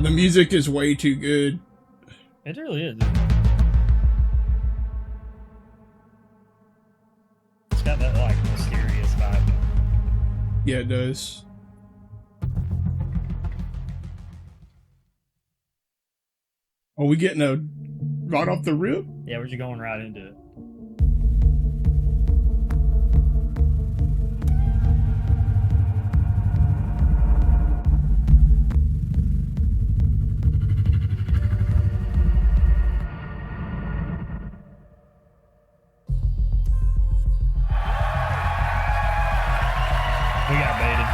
the music is way too good. It really is. It's got that like mysterious vibe. Yeah, it does. Are we getting a right off the rip? Yeah, we're just going right into it. We got baited.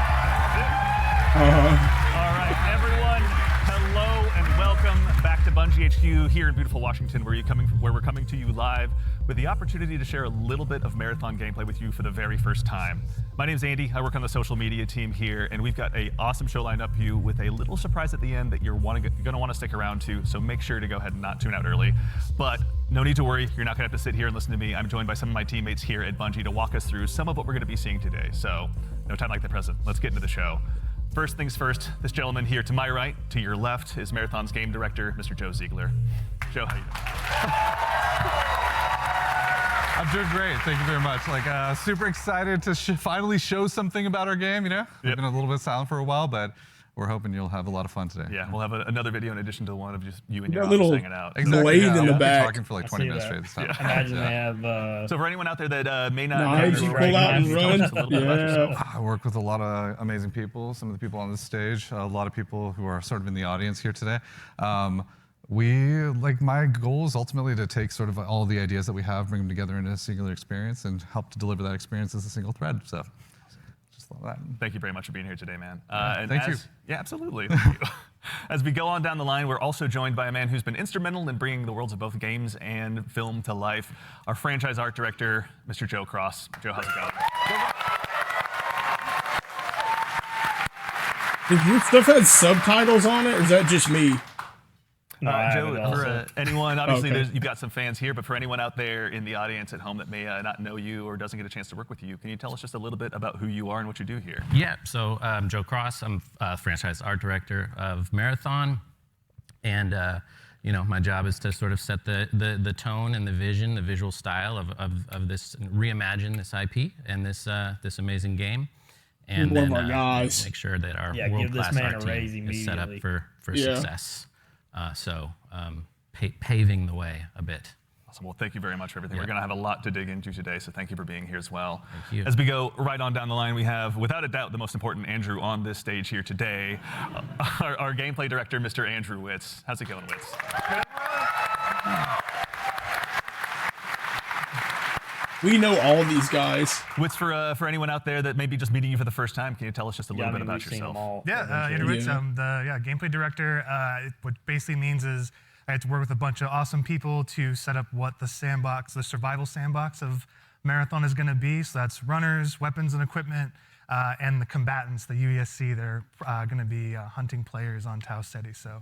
All right, everyone, hello and welcome back to Bungie HQ here in beautiful Washington, where we're coming to you live with the opportunity to share a little bit of marathon gameplay with you for the very first time. My name's Andy. I work on the social media team here, and we've got an awesome show lined up for you with a little surprise at the end that you're going to want to stick around to. So make sure to go ahead and not tune out early. But no need to worry. You're not going to have to sit here and listen to me. I'm joined by some of my teammates here at Bungie to walk us through some of what we're going to be seeing today. So no time like the present. Let's get into the show. First things first, this gentleman here to my right, to your left, is Marathon's game director, Mr. Joe Ziegler. Joe, how you doing? I'm doing great. Thank you very much. Super excited to finally show something about our game. We've been a little bit silent for a while, but we're hoping you'll have a lot of fun today. Yeah, we'll have another video in addition to one of just you and your little office hanging out. blade in the We'll be back. talking for like 20 minutes straight this time. Yeah. Imagine they have. So for anyone out there that may not Knives you pull out and run. Tell us a little bit about yourself. I work with a lot of amazing people, some of the people on this stage, a lot of people who are sort of in the audience here today. My goal is ultimately to take sort of all the ideas that we have, bring them together into a singular experience and help to deliver that experience as a single thread. So just love that. Thank you very much for being here today, man. Thank you. Yeah, absolutely. Thank you. As we go on down the line, we're also joined by a man who's been instrumental in bringing the worlds of both games and film to life, our franchise art director, Mr. Joe Cross. Joe, how's it going? Does your stuff have subtitles on it, or is that just me? Joe, for anyone, obviously Okay. you've got some fans here, but for anyone out there in the audience at home that may not know you or doesn't get a chance to work with you, can you tell us just a little bit about who you are and what you do here? Yeah, so I'm Joe Cross. I'm franchise art director of Marathon, and my job is to sort of set the tone and the vision, the visual style of this, reimagine this IP and this amazing game, and One then of our guys. make sure that our give this world-class man art a raise team is set up immediately. for Yeah. success. Paving the way a bit. Awesome. Well, thank you very much for everything. We're going to have a lot to dig into today, so thank you for being here as well. Thank you. As we go right on down the line, we have, without a doubt, the most important Andrew on this stage here today, our gameplay director, Mr. Andrew Witz. How's it going, Witz? We know all these guys. Witz, for anyone out there that may be just meeting you for the first time, can you tell us just a little bit about yourself? Andrew Witz, I'm the gameplay director. What basically means is I had to work with a bunch of awesome people to set up what the survival sandbox of Marathon is going to be. So that's runners, weapons and equipment, and the combatants, the UESC. They're going to be hunting players on Tau City. So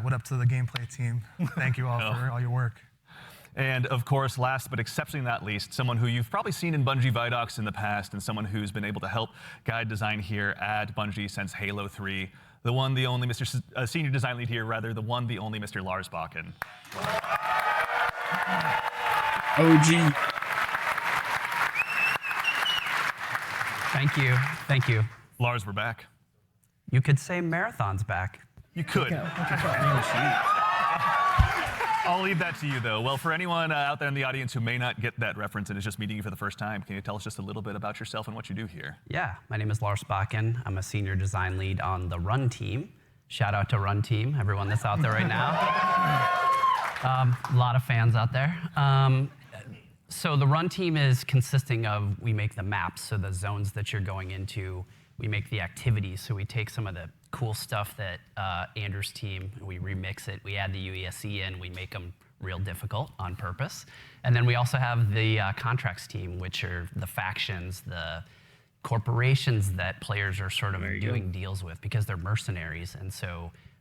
what up to the gameplay team? Thank you all for all your work. And of course, last but exceptionally not least, someone who you've probably seen in Bungie Vidocs in the past and someone who's been able to help guide design here at Bungie since Halo 3. The one, the only senior design lead here, rather, the one, the only Mr. Lars Bakken. OG. Thank you. Lars, we're back. You could say Marathon's back. You could. I'll leave that to you, though. Well, for anyone out there in the audience who may not get that reference and is just meeting you for the first time, can you tell us just a little bit about yourself and what you do here? Yeah, my name is Lars Bakken. I'm a senior design lead on the Run team. Shout out to Run team, everyone that's out there right now. A lot of fans out there. So the Run team is consisting of, we make the maps, so the zones that you're going into, we make the activities, so we take some of the cool stuff that Andrew's team, we remix it, we add the UESC in, we make them real difficult on purpose. And then we also have the contracts team, which are the factions, the corporations that players are sort of doing deals with because they're mercenaries.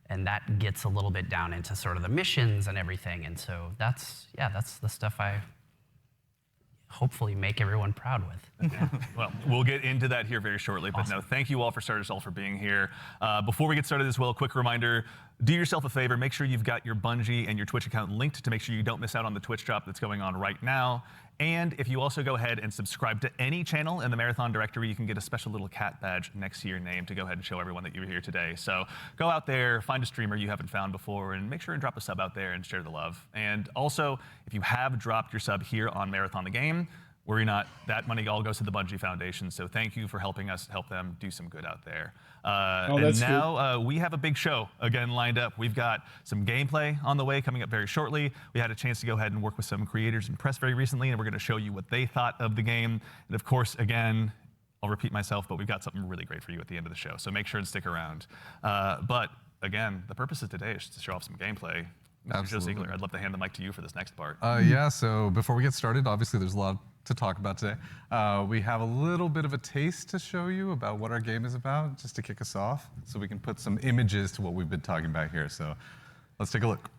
And that gets a little bit down into sort of the missions and everything. And so that's the stuff I hopefully make everyone proud with. Well, we'll get into that here very shortly, but no, thank you all for starting us all for being here. Before we get started as well, a quick reminder, do yourself a favor, make sure you've got your Bungie and your Twitch account linked to make sure you don't miss out on the Twitch drop that's going on right now. And if you also go ahead and subscribe to any channel in the Marathon directory, you can get a special little cat badge next to your name to go ahead and show everyone that you were here today. So go out there, find a streamer you haven't found before, and make sure and drop a sub out there and share the love. And also, if you have dropped your sub here on Marathon the Game, worry not, that money all goes to the Bungie Foundation, so thank you for helping us help them do some good out there. And now we have a big show again lined up. We've got some gameplay on the way coming up very shortly. We had a chance to go ahead and work with some creators and press very recently, and we're going to show you what they thought of the game. And of course, again, I'll repeat myself, but we've got something really great for you at the end of the show, so make sure and stick around. But again, the purpose of today is to show off some gameplay. Mr. Joe Ziegler, I'd love to hand the mic to you for this next part. Yeah, so before we get started, obviously there's a lot to talk about today. We have a little bit of a taste to show you about what our game is about, just to kick us off, so we can put some images to what we've been talking about here. So let's take a look.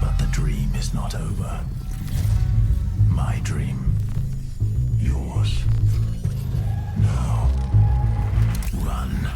But the dream is not over. My dream. Yours. Now. Run.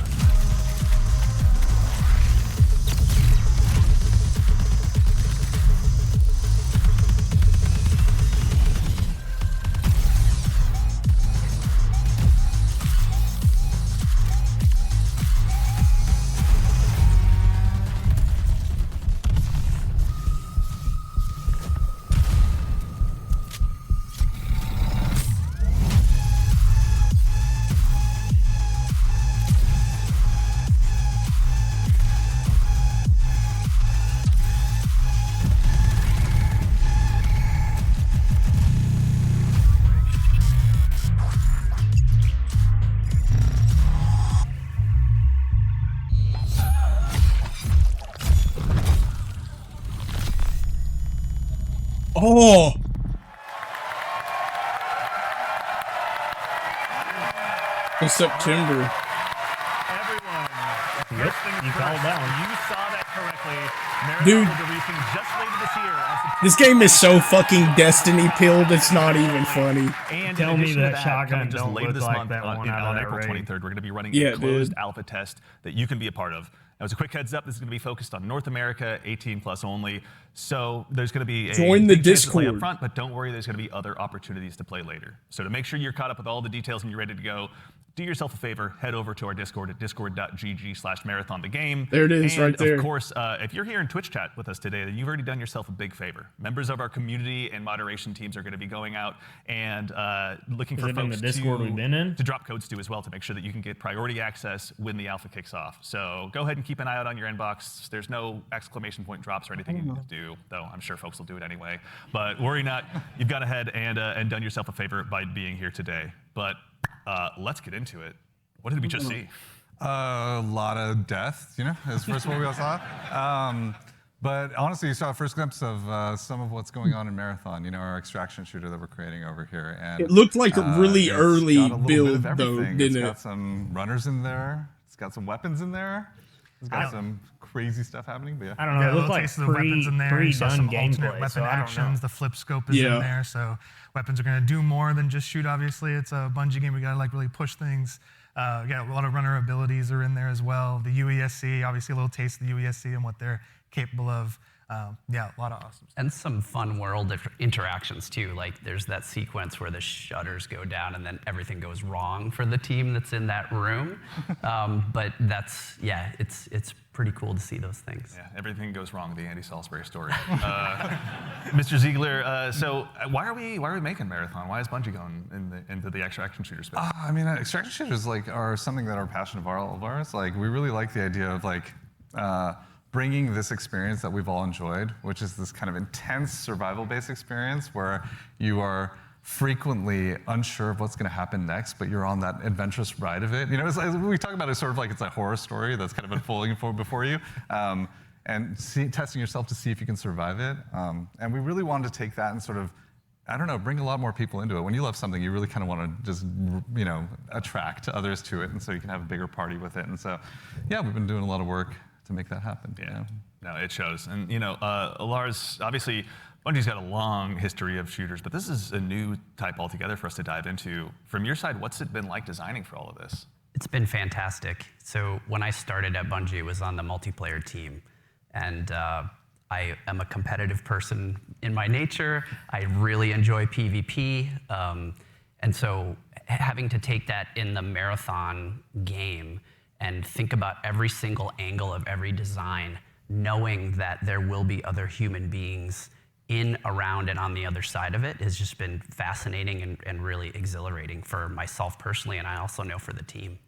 Oh! In September. Everyone, Yep, you called that one. You saw that correctly. Marathon Dude. will be releasing just later this year. on September This game is so fucking Destiny pilled, it's not even funny. And Tell in me addition to that shotgun coming just don't later look this like month that one on out of that April raid. 23rd, we're going to be running Yeah, a closed dude. alpha test that you can be a part of. Now, as a quick heads up, this is going to be focused on North America, 18 plus only. So there's going to be a Join the big chance to play Discord. up front, but don't worry, there's going to be other opportunities to play later. So to make sure you're caught up with all the details and you're ready to go, do yourself a favor, head over to our Discord at discord.gg/marathonthegame. There it is, and right there. Of course, if you're here in Twitch chat with us today, then you've already done yourself a big favor. Members of our community and moderation teams are going to be going out and looking for it in folks the Discord we've been in? to drop codes to as well to make sure that you can get priority access when the alpha kicks off. So go ahead and keep an eye out on your inbox. There's no exclamation point drops or anything you need to do, though I'm sure folks will do it anyway. But worry not, you've gone ahead and done yourself a favor by being here today. But let's get into it. What did we just see? A lot of death, you know, is first what we all saw. But honestly, you saw a first glimpse of some of what's going on in Marathon, you know, our extraction shooter that we're creating over here. And It looked like a really it's early got a little build, bit of though, everything. didn't It's it? got some runners in there. It's got some weapons in there. It's got some crazy stuff happening. But yeah. I don't know. Yeah, it a looked little like taste of the weapons in there. You saw pre-done some alternate gameplay, weapon so I don't know. actions. The flip scope is Yeah. in there, so weapons are going to do more than just shoot. Obviously, it's a Bungie game. We got to like really push things. Yeah, a lot of runner abilities are in there as well. The UESC, obviously, a little taste of the UESC and what they're capable of. Yeah, a lot of awesome stuff. And some fun world interactions too. Like there's that sequence where the shutters go down and then everything goes wrong for the team that's in that room. But that's, yeah, it's pretty cool to see those things. Yeah, everything goes wrong. The Andy Salisbury story. Mr. Ziegler, so why are we making Marathon? Why is Bungie going into the extraction shooter space? I mean, extraction shooters like are something that are passion of all of ours. Like we really like the idea of like bringing this experience that we've all enjoyed, which is this kind of intense survival-based experience where you are frequently unsure of what's going to happen next, but you're on that adventurous ride of it. You know, we talk about it sort of like it's a horror story that's kind of unfolding before you, and testing yourself to see if you can survive it. And we really wanted to take that and sort of, I don't know, bring a lot more people into it. When you love something, you really kind of want to just, you know, attract others to it, and so you can have a bigger party with it. And so, yeah, we've been doing a lot of work to make that happen. Yeah, you know? no, it shows. And you know, Lars, obviously, Bungie's got a long history of shooters, but this is a new type altogether for us to dive into. From your side, what's it been like designing for all of this? It's been fantastic. So when I started at Bungie, it was on the multiplayer team. And I am a competitive person in my nature. I really enjoy PvP. And so having to take that in the marathon game and think about every single angle of every design, knowing that there will be other human beings in, around, and on the other side of it has just been fascinating and really exhilarating for myself personally, and I also know for the team.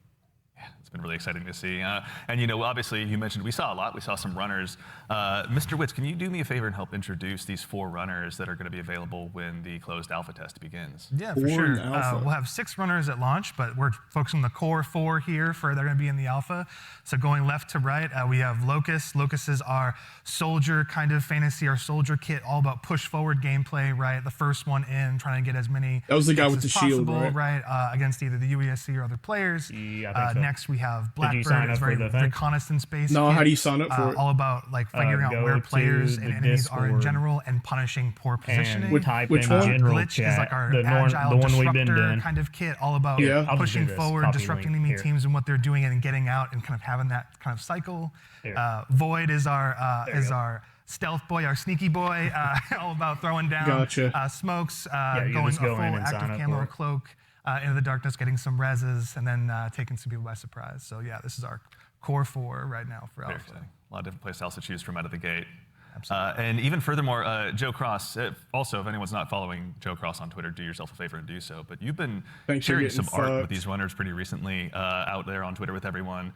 It's been really exciting to see. And you know, obviously, you mentioned we saw a lot. We saw some runners. Mr. Witz, can you do me a favor and help introduce these 4 runners that are going to be available when the closed alpha test begins? Yeah, for sure. We'll have 6 runners at launch, but we're focusing on the core 4 here they're going to be in the alpha. So going left to right, we have Locust. Locust is our soldier kind of fantasy, our soldier kit, all about push forward gameplay, right? The first one in, trying to get as many That was the guy hits with the as shield, possible, right? against either the UESC or other players. Yeah, I think so. Next we have Blackbird. sign It's up very for the thing? reconnaissance based. No, kit, how do you sign up for it? All about like figuring out Go where to players the and enemies are in Discord general and punishing poor positioning. and type Which in one? general Glitch chat, is like our the agile one we've been disruptor doing. kind of kit, all about Yeah. I'll just pushing do this. forward, Copy disrupting link enemy here. teams and what they're doing, and getting out and kind of having that kind of cycle. Here. Void is our There you go. our stealth boy, our sneaky boy, all about throwing down Gotcha. smokes, you going just a go full in and sign active up camo for it. cloak into the darkness, getting some reses, and then taking some people by surprise. So yeah, this is our core 4 right now for Very alpha. exciting. A lot of different playstyles to choose from out of the gate. And even furthermore, Joe Cross, also, if anyone's not following Joe Cross on Twitter, do yourself a favor and do so. But you've been Thanks for sharing getting some art with fucked. these runners pretty recently out there on Twitter with everyone.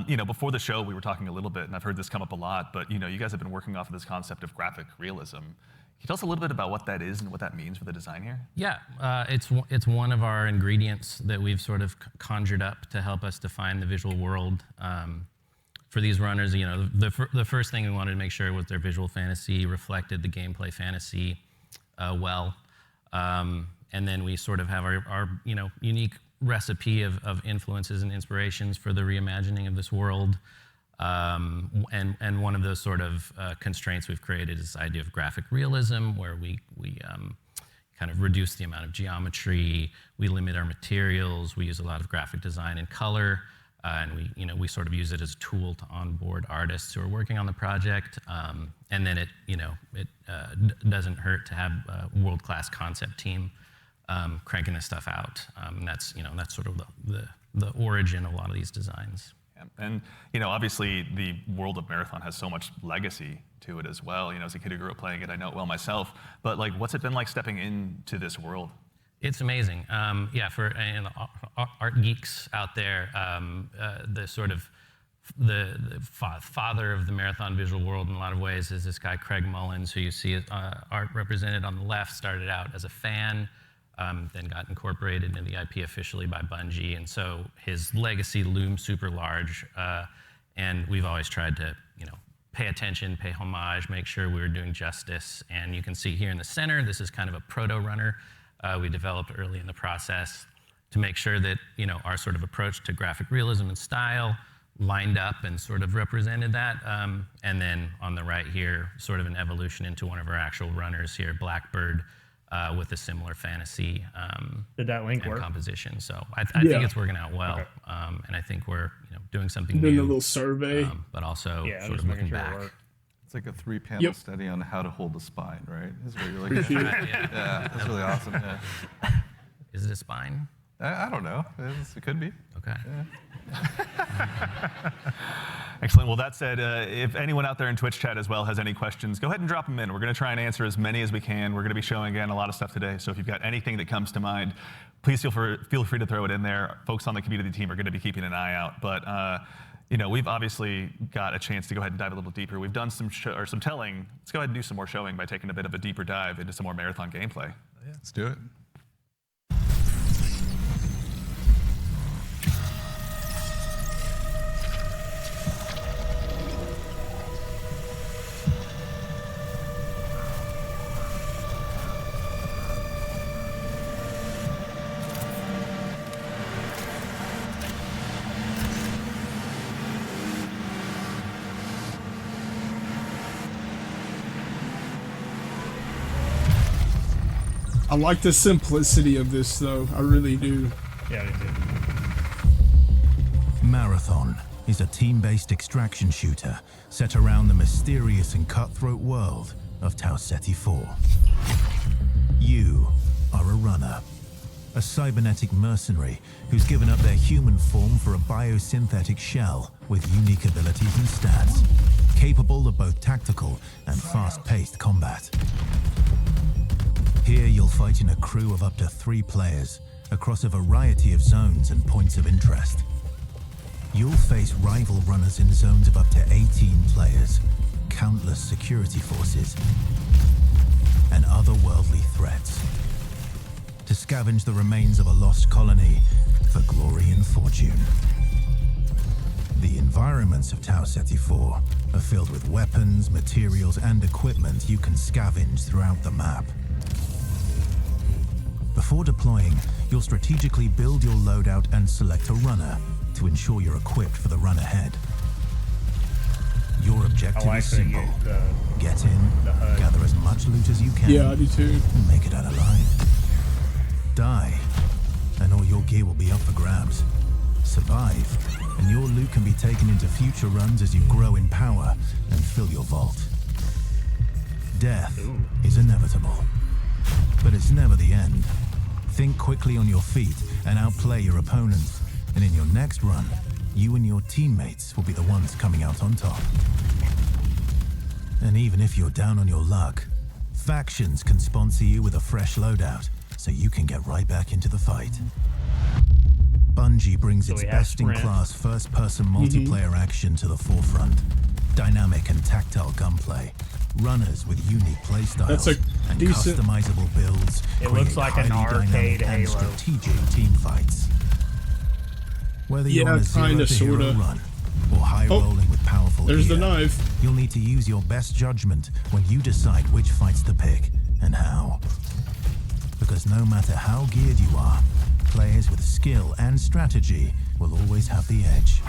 You know, before the show, we were talking a little bit, and I've heard this come up a lot, but you know, you guys have been working off of this concept of graphic realism. Can you tell us a little bit about what that is and what that means for the design here? Yeah, it's one of our ingredients that we've sort of conjured up to help us define the visual world. For these runners, you know, the first thing we wanted to make sure was their visual fantasy reflected the gameplay fantasy well. And then we sort of have our you know, unique recipe of influences and inspirations for the reimagining of this world. And one of those sort of constraints we've created is this idea of graphic realism, where we kind of reduce the amount of geometry, we limit our materials, we use a lot of graphic design and color, and we sort of use it as a tool to onboard artists who are working on the project. And then it doesn't hurt to have a world-class concept team cranking this stuff out. And that's sort of the origin of a lot of these designs. And you know, obviously, the world of Marathon has so much legacy to it as well. You know, as a kid who grew up playing it, I know it well myself. But like, what's it been like stepping into this world? It's amazing. Yeah, for art geeks out there, the sort of the father of the Marathon visual world in a lot of ways is this guy Craig Mullins, who you see art represented on the left. Started out as a fan. Then got incorporated into the IP officially by Bungie, and so his legacy looms super large. And we've always tried to, you know, pay attention, pay homage, make sure we were doing justice. And you can see here in the center, this is kind of a proto runner we developed early in the process to make sure that, you know, our sort of approach to graphic realism and style lined up and sort of represented that. And then on the right here, sort of an evolution into one of our actual runners here, Blackbird. With a similar fantasy Did that link and work? composition. So I think it's working out well. Okay. And I think we're, you know, doing something Doing a new, little survey. but also Yeah, I'm sort just of making looking sure it back. worked. It's like a 3-panel Yep. study on how to hold the spine, right? This is where you're like, Appreciate it. yeah, that's really awesome. Yeah. Is it a spine? I don't know. It could be. Okay. Excellent. Well, that said, if anyone out there in Twitch chat as well has any questions, go ahead and drop them in. We're going to try and answer as many as we can. We're going to be showing, again, a lot of stuff today. So if you've got anything that comes to mind, please feel free to throw it in there. Folks on the community team are going to be keeping an eye out. But you know, we've obviously got a chance to go ahead and dive a little deeper. We've done some some telling. Let's go ahead and do some more showing by taking a bit of a deeper dive into some more Marathon gameplay. Let's do it. I like the simplicity of this, though. I really do. Yeah, they do. Marathon is a team-based extraction shooter set around the mysterious and cutthroat world of Tau Ceti 4. You are a runner, a cybernetic mercenary who's given up their human form for a biosynthetic shell with unique abilities and stats, capable of both tactical and fast-paced combat. Here you'll fight in a crew of up to 3 players across a variety of zones and points of interest. You'll face rival runners in zones of up to 18 players, countless security forces, and otherworldly threats. To scavenge the remains of a lost colony for glory and fortune. The environments of Tau Ceti 4 are filled with weapons, materials, and equipment you can scavenge throughout the map. Before deploying, you'll strategically build your loadout and select a runner to ensure you're equipped for the run ahead. Your objective is simple. Get in, gather as much loot as you can, Yeah, I do too. and make it out alive. Die, and all your gear will be up for grabs. Survive, and your loot can be taken into future runs as you grow in power and fill your vault. Death is inevitable, but it's never the end. Think quickly on your feet and outplay your opponents, and in your next run, you and your teammates will be the ones coming out on top. And even if you're down on your luck, factions can sponsor you with a fresh loadout, so you can get right back into the fight. Bungie brings So its we have best-in-class first-person multiplayer action to the forefront. Dynamic and tactile gunplay, runners with unique playstyles, That's a and decent- customizable builds. It looks create like an highly arcade dynamic and Halo. strategic team fights. Whether you're Yeah, on a kinda, zero-to-hero sorta. run or high-rolling with powerful There's the gear, knife. you'll need to use your best judgment when you decide which fights to pick and how. Because no matter how geared you are, players with skill and strategy will always have the edge.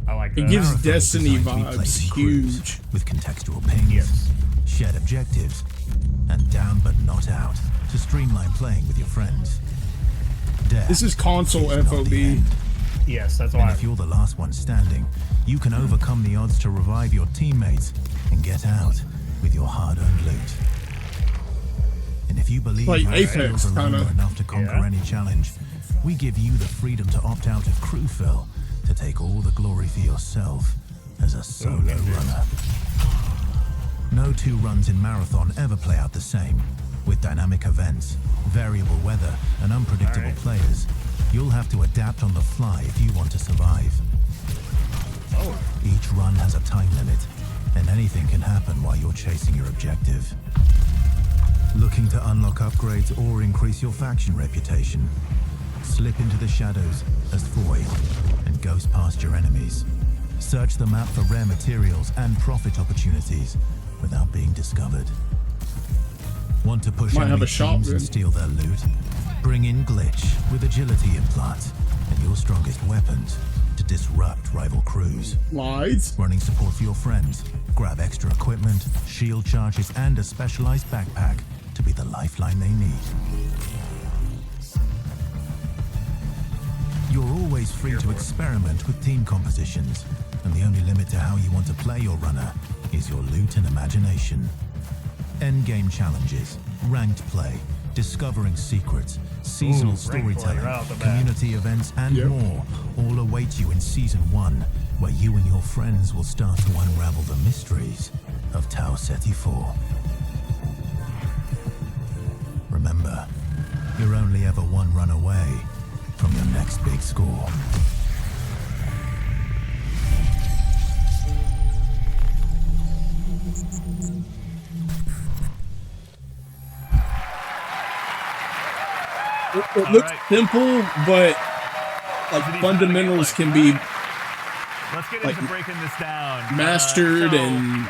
I like It that. gives Marathon is Destiny designed to be played vibes. in crews Huge. with contextual pings, Yes. shared objectives, and down but not out to streamline playing with your friends. Death This is console is not the FOB. end. Yes, that's And why. if you're the last one standing, you can overcome the odds to revive your teammates and get out with your hard-earned loot. And if you believe Like your Apex, skills alone kinda. are enough to conquer Yeah. any challenge, we give you the freedom to opt out of crew fill to take all the glory for yourself as a solo runner. No 2 runs in Marathon ever play out the same. With dynamic events, variable weather, and unpredictable players, you'll have to adapt on the fly if you want to survive. Each run has a time limit, and anything can happen while you're chasing your objective. Looking to unlock upgrades or increase your faction reputation? Slip into the shadows as Void and ghost past your enemies. Search the map for rare materials and profit opportunities without being discovered. Want to push Might have enemy a shot teams and then. steal their loot? Bring in Glitch with agility implants and your strongest weapons to disrupt rival crews. Lies. Running support for your friends. Grab extra equipment, shield charges, and a specialized backpack to be the lifeline they need. You're always free to experiment with team compositions, and the only limit to how you want to play your runner is your loot and imagination. Endgame challenges, ranked play, discovering secrets, seasonal Ooh, ranked play storytelling, right off the bat. community events, and Yep. more all await you in Season 1, where you and your friends will start to unravel the mysteries of Tau Ceti 4. Remember, you're only ever one run away from your next big score. it looks right. simple, but like fundamentals can be Let's get like, into breaking this down. mastered So, and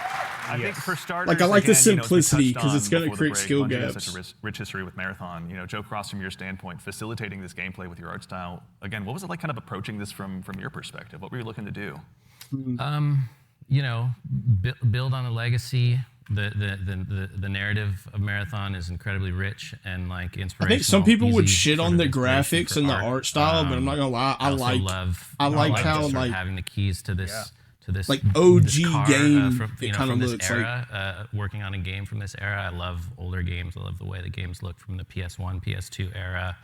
I think for starters, like I like the again, you know, as we simplicity touched 'cause it's on gonna before the create break, skill Bungie has gaps. such a rich history with Marathon. You know, Joe Cross, from your standpoint, facilitating this gameplay with your art style. Again, what was it like, kind of approaching this from your perspective? What were you looking to do? You know, build on the legacy. The narrative of Marathon is incredibly rich and like I inspirational. think some people would easy shit sort on of the inspiration graphics for and the art style, but I'm not gonna lie, I also like love how just sort like of having the keys to this like OG this car, game from, it you know, kind of from this looks like. era, working on a game from this era. I love older games. I love the way the games look from the PS1, PS2 era.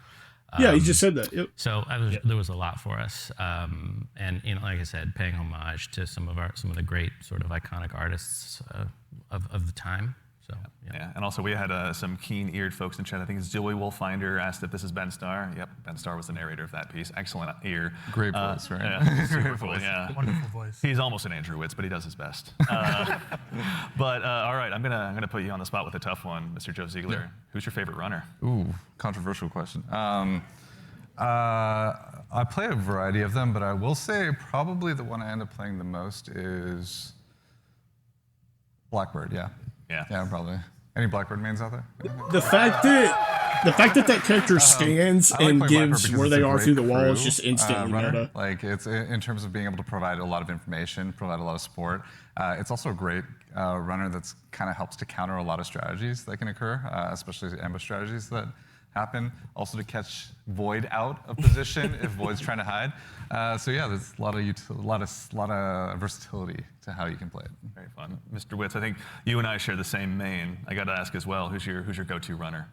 Yeah, he just said that. Yep. So there was a lot for us, and you know, like I said, paying homage to some of the great sort of iconic artists of the time. So Yeah, and also we had some keen-eared folks in chat. I think it's Joey Wolfinder asked if this is Ben Starr. Yep, Ben Starr was the narrator of that piece. Excellent ear. Great voice, right? Yeah, super cool. Yeah, Wonderful voice. he's almost an Andrew Witz, but he does his best. But all right, I'm gonna put you on the spot with a tough one, Mr. Joe Ziegler. Yeah. Who's your favorite runner? Ooh, controversial question. I play a variety of them, but I will say probably the one I end up playing the most is Blackbird. Yeah. Yeah, probably. Any Blackbird mains out there? The fact that character scans I like and playing Blackbird gives because where it's they a are great through the wall is crew, just instantly runner. meta. Like it's in terms of being able to provide a lot of information, provide a lot of support. It's also a great runner that's kind of helps to counter a lot of strategies that can occur, especially ambush strategies that happen. Also to catch Void out of position if Void's trying to hide. So yeah, there's a lot of versatility to how you can play it. Very fun, Mr. Witz. I think you and I share the same main. I got to ask as well. Who's your go-to runner?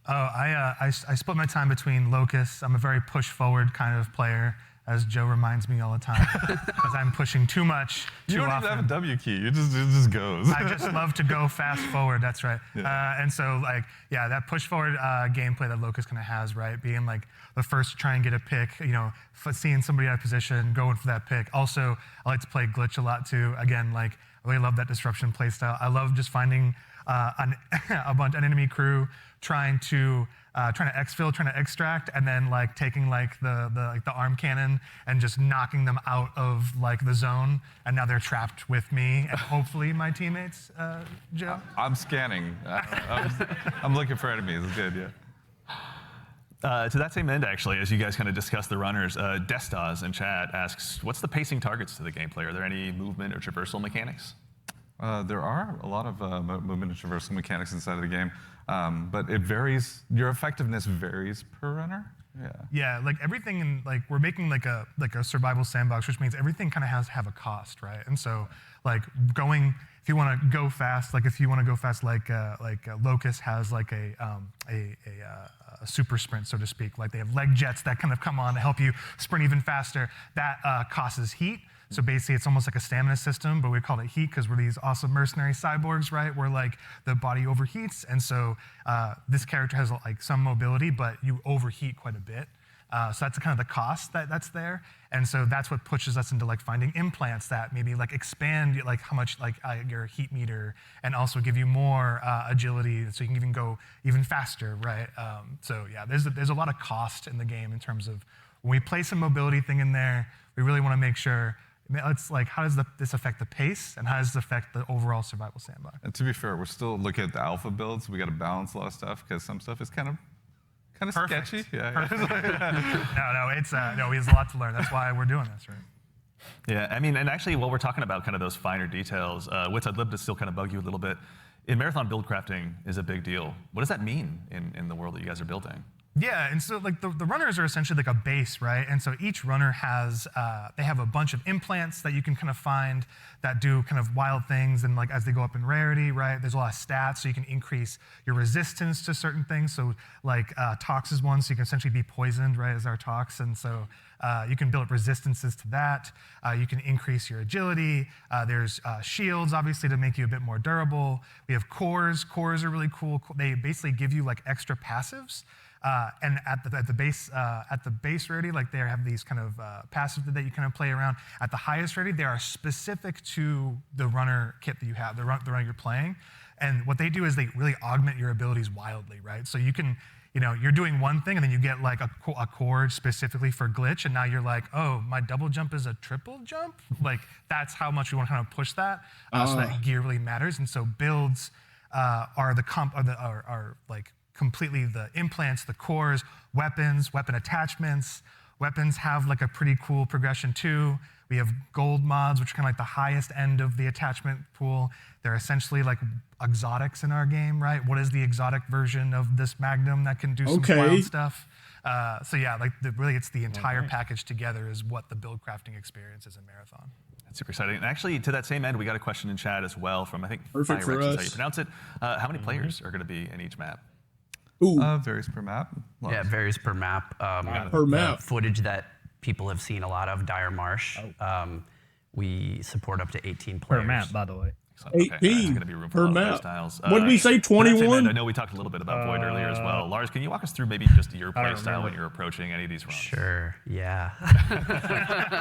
Oh, I split my time between Locust. I'm a very push-forward kind of player, as Joe reminds me all the time, because I'm pushing too much too You don't often. even have a W key. It just goes. I just love to go fast forward. That's right. Yeah. And so, like, yeah, that push forward gameplay that Locust kind of has, right? Being like the first to try and get a pick, you know, seeing somebody out of position, going for that pick. Also, I like to play glitch a lot too. Again, like, I really love that disruption play style. I love just finding an enemy crew trying to exfil, trying to extract, and then like taking like the arm cannon and just knocking them out of like the zone, and now they're trapped with me and hopefully my teammates. Joe. I'm scanning. I'm looking for enemies. It's good, yeah. To that same end, actually, as you guys kind of discuss the runners, Destas in chat asks, what's the pacing targets to the gameplay? Are there any movement or traversal mechanics? There are a lot of movement and traversal mechanics inside of the game, but it varies. Your effectiveness varies per runner. Yeah. Yeah, like everything in like we're making like a survival sandbox, which means everything kind of has to have a cost, right? And so like if you want to go fast, like Locust has like a super sprint, so to speak. Like they have leg jets that kind of come on to help you sprint even faster. That causes heat. So basically, it's almost like a stamina system, but we call it heat because we're these awesome mercenary cyborgs, right? Where like the body overheats, and so this character has like some mobility, but you overheat quite a bit. So that's kind of the cost that's there, and so that's what pushes us into like finding implants that maybe like expand like how much like your heat meter, and also give you more agility, so you can even go even faster, right? So yeah, there's a lot of cost in the game in terms of when we place a mobility thing in there, we really want to make sure. It's like, how does this affect the pace, and how does this affect the overall survival sandbox? And to be fair, we're still looking at the alpha builds. We got to balance a lot of stuff because some stuff is kind of sketchy. Yeah. No, there's a lot to learn. That's why we're doing this, right? Yeah, I mean, and actually, while we're talking about kind of those finer details, Witz, I'd love to still kind of bug you a little bit. In Marathon, build crafting is a big deal. What does that mean in the world that you guys are building? Yeah, and so like the runners are essentially like a base, right? And so each runner has, they have a bunch of implants that you can kind of find that do kind of wild things, and like as they go up in rarity, right? There's a lot of stats, so you can increase your resistance to certain things. So like Tox is one, so you can essentially be poisoned, right, as our Tox, and so you can build up resistances to that. You can increase your agility. There's shields, obviously, to make you a bit more durable. We have cores. Cores are really cool. They basically give you like extra passives. And at the base rarity, like they have these kind of passives that you kind of play around. At the highest rarity, they are specific to the runner kit that you have, the runner you're playing. And what they do is they really augment your abilities wildly, right? So you can you're doing one thing and then you get like a cord specifically for glitch, and now you're like, oh, my double jump is a triple jump? Like, that's how much we want to kind of push that, so that gear really matters. And so builds are like completely the implants, the cores, weapons, weapon attachments. Weapons have like a pretty cool progression too. We have gold mods, which are kind of like the highest end of the attachment pool. They're essentially like exotics in our game, right? What is the exotic version of this Magnum that can do some wild stuff? So yeah, like really it's the entire package together is what the build crafting experience is in Marathon. That's super exciting. And actually, to that same end, we got a question in chat as well from, I think, Perfect for Firex is how us. you pronounce it. How many players are going to be in each map? Varies per map. Yeah, it varies per map. Per map. Footage that people have seen a lot of, Dire Marsh. We support up to 18 players. Per map, by the way. Okay, 18 there's going to be room for per a lot of map. play styles. What did we say, to that same 21? end, I know we talked a little bit about Void earlier as well. Lars, can you walk us through maybe just your play style when you're approaching any of these runs? Sure, yeah.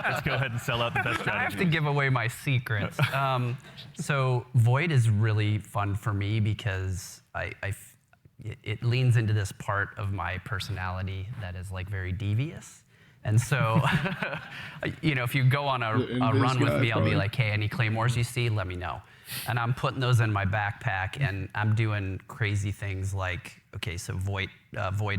Let's go ahead and sell out the best I have strategy. to give away my secrets. So Void is really fun for me because it leans into this part of my personality that is like very devious. And so, if you go on a run with me, I'll be like, hey, any claymores you see, let me know. And I'm putting those in my backpack, and I'm doing crazy things like, okay, so Void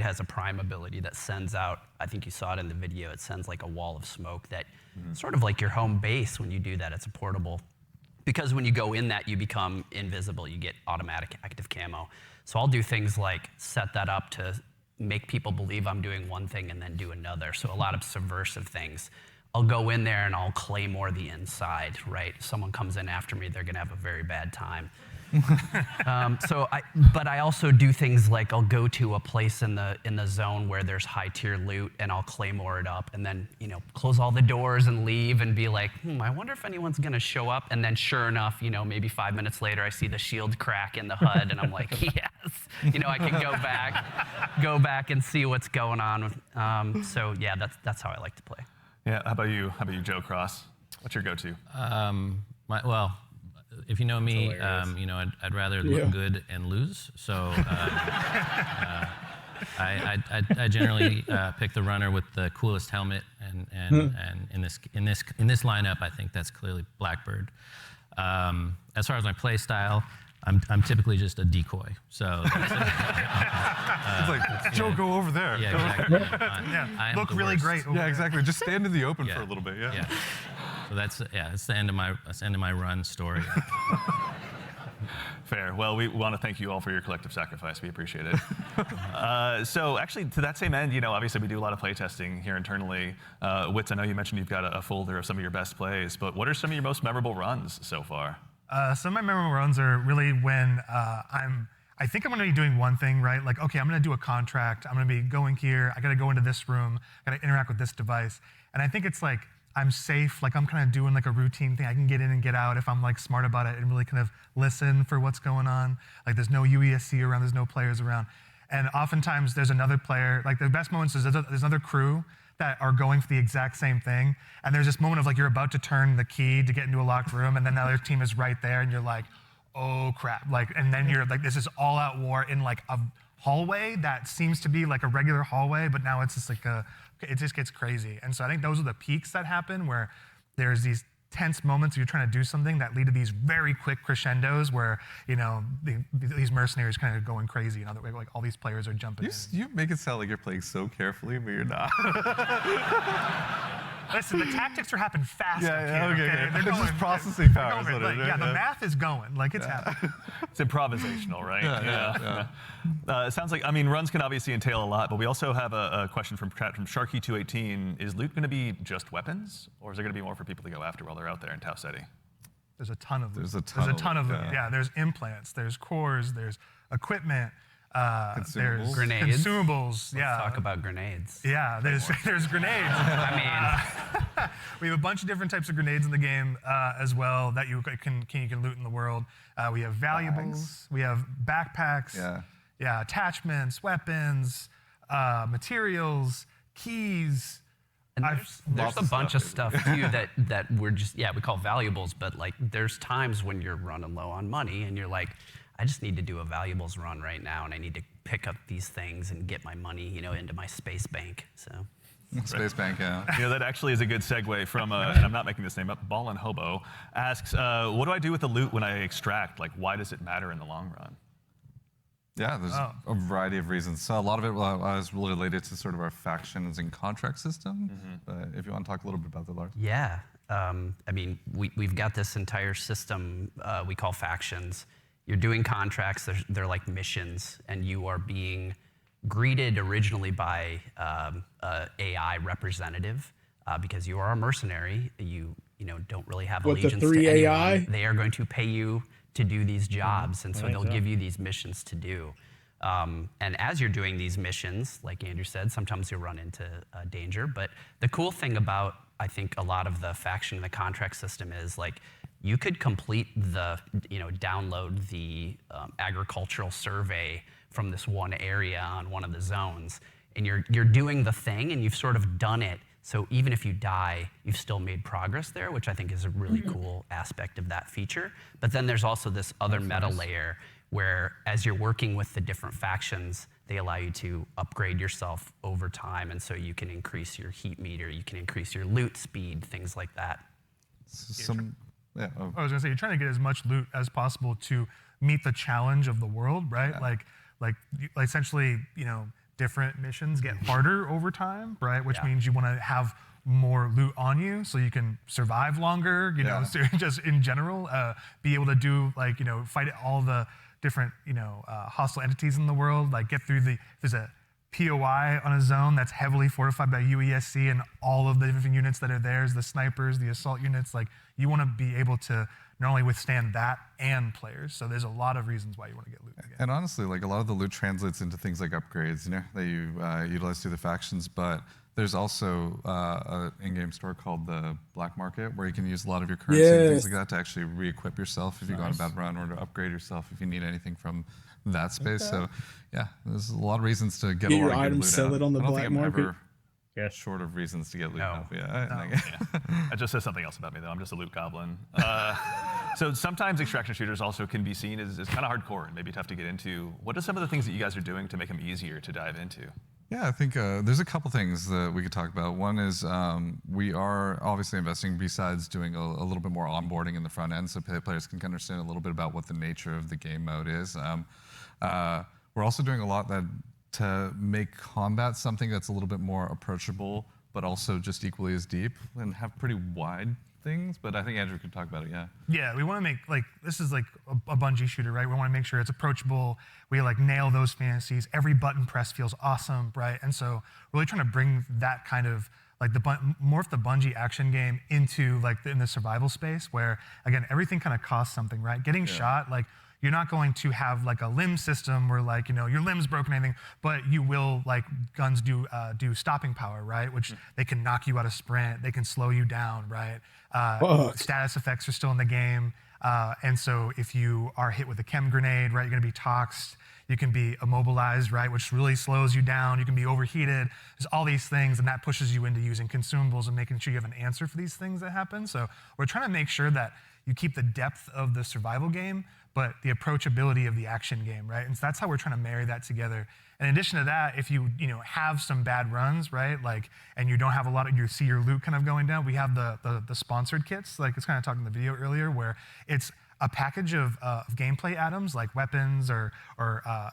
has a prime ability that sends out, I think you saw it in the video, it sends like a wall of smoke that sort of like your home base when you do that. It's a portable. Because when you go in that, you become invisible. You get automatic active camo. So I'll do things like set that up to make people believe I'm doing one thing and then do another. So a lot of subversive things. I'll go in there and I'll claymore the inside, right? Someone comes in after me, they're gonna have a very bad time. But I also do things like I'll go to a place in the zone where there's high tier loot and I'll claymore it up and then close all the doors and leave and be like, I wonder if anyone's gonna show up. And then sure enough, maybe 5 minutes later I see the shield crack in the HUD and I'm like, yes, I can go back and see what's going on. So yeah, that's how I like to play. Yeah, how about you, Joe Cross? What's your go-to? Well, if you know me, I'd rather look good and lose. So I generally pick the runner with the coolest helmet, and in this lineup, I think that's clearly Blackbird. As far as my play style, I'm typically just a decoy. So It's like, Joe, go over there. yeah, exactly. I am Look the really worst. great. Yeah, exactly. Just stand in the open Yeah. for a little bit. Yeah. So that's the end of my run story. Fair. Well, we want to thank you all for your collective sacrifice. We appreciate it. So actually, to that same end, obviously we do a lot of play testing here internally. Witz, I know you mentioned you've got a folder of some of your best plays, but what are some of your most memorable runs so far? Some of my memorable runs are really when I think I'm going to be doing one thing, right? Like, okay, I'm going to do a contract. I'm going to be going here. I got to go into this room. I got to interact with this device. And I think it's like I'm safe. Like I'm kind of doing like a routine thing. I can get in and get out if I'm like smart about it and really kind of listen for what's going on. Like there's no UESC around. There's no players around. And oftentimes there's another player. Like the best moments is there's another crew that are going for the exact same thing. And there's this moment of like you're about to turn the key to get into a locked room, and then the other team is right there, and you're like, oh crap. Like, and then you're like, this is all out war in like a hallway that seems to be like a regular hallway, but now it's just like it just gets crazy. And so I think those are the peaks that happen where there's these tense moments you're trying to do something that lead to these very quick crescendos where, these mercenaries kind of going crazy. Another way, like all these players are jumping in. You make it sound like you're playing so carefully, but you're not. Listen, the tactics are happening fast up here. Okay. They're It's going, just processing power. they're going, Is what it is, the math is going. Like it's happening. It's improvisational, right? Yeah. It sounds like, runs can obviously entail a lot, but we also have a question from Sharky218. Is loot going to be just weapons, or is there going to be more for people to go after while they're out there in Tau City? There's a ton of There's loot. a ton of loot. loot, Yeah, there's implants, there's cores, there's equipment, there's Grenades. consumables. Yeah. Let's talk about grenades. Yeah, there's grenades. We have a bunch of different types of grenades in the game as well that you can loot in the world. We have valuables, we have backpacks, attachments, weapons, materials, keys. And there's a bunch of stuff too that we're just we call valuables, but like there's times when you're running low on money and you're like, I just need to do a valuables run right now, and I need to pick up these things and get my money, into my space bank. So. Space Bank, yeah. That actually is a good segue from, and I'm not making this name up, Ballin' Hobo asks, what do I do with the loot when I extract? Like, why does it matter in the long run? Yeah, there's a variety of reasons. So a lot of it was related to sort of our factions and contract system. But if you want to talk a little bit about that, Lars. Yeah, we've got this entire system we call factions. You're doing contracts, they're like missions, and you are being greeted originally by AI representative because you are a mercenary. You don't really have allegiance the 3 to anyone. AI? They are going to pay you to do these jobs, and so they'll give you these missions to do. And as you're doing these missions, like Andrew said, sometimes you'll run into danger. But the cool thing about, I think, a lot of the faction and the contract system is like you could complete the, download the agricultural survey from this one area on one of the zones, and you're doing the thing, and you've sort of done it. So even if you die, you've still made progress there, which I think is a really cool aspect of that feature. But then there's also this other meta layer where as you're working with the different factions, they allow you to upgrade yourself over time. And so you can increase your heat meter, you can increase your loot speed, things like that. I was gonna say, you're trying to get as much loot as possible to meet the challenge of the world, right? Yeah. Like essentially, different missions get harder over time, right? Which means you want to have more loot on you so you can survive longer, so just in general, be able to do fight all the different, hostile entities in the world, like get through there's a POI on a zone that's heavily fortified by UESC and all of the different units that are there, the snipers, the assault units, like you want to be able to not only withstand that and players. So there's a lot of reasons why you want to get loot again. And honestly, like a lot of the loot translates into things like upgrades, that you utilize through the factions. But there's also an in-game store called the Black Market where you can use a lot of your currency and things like that to actually re-equip yourself if you go on a bad run, or to upgrade yourself if you need anything from that space. So yeah, there's a lot of reasons to get a lot your of good items, loot sell out. it on the I don't black think I'm market. ever short of reasons to get loot. No. That just says something else about me, though. I'm just a loot goblin. So sometimes extraction shooters also can be seen as kind of hardcore and maybe tough to get into. What are some of the things that you guys are doing to make them easier to dive into? Yeah, I think there's a couple things that we could talk about. One is we are obviously investing, besides doing a little bit more onboarding in the front end so players can understand a little bit about what the nature of the game mode is. We're also doing a lot to make combat something that's a little bit more approachable, but also just equally as deep and have pretty wide things. But I think Andrew could talk about it, yeah. Yeah, we want to make, this is like a Bungie shooter, right? We want to make sure it's approachable. We nail those fantasies. Every button press feels awesome, right? And so really trying to bring that kind of morph the Bungie action game into in the survival space where, again, everything kind of costs something, right? Getting shot, you're not going to have a limb system where your limb's broken or anything, but you will, guns do stopping power, right? Which they can knock you out of sprint, they can slow you down, right? Status effects are still in the game. And so if you are hit with a chem grenade, right, you're gonna be toxed, you can be immobilized, right, which really slows you down, you can be overheated. There's all these things, and that pushes you into using consumables and making sure you have an answer for these things that happen. So we're trying to make sure that you keep the depth of the survival game, but the approachability of the action game, right? And so that's how we're trying to marry that together. And in addition to that, if you have some bad runs, right, and you don't have a lot of, you see your loot kind of going down, we have the sponsored kits, it's kind of talking in the video earlier, where it's a package of gameplay items like weapons or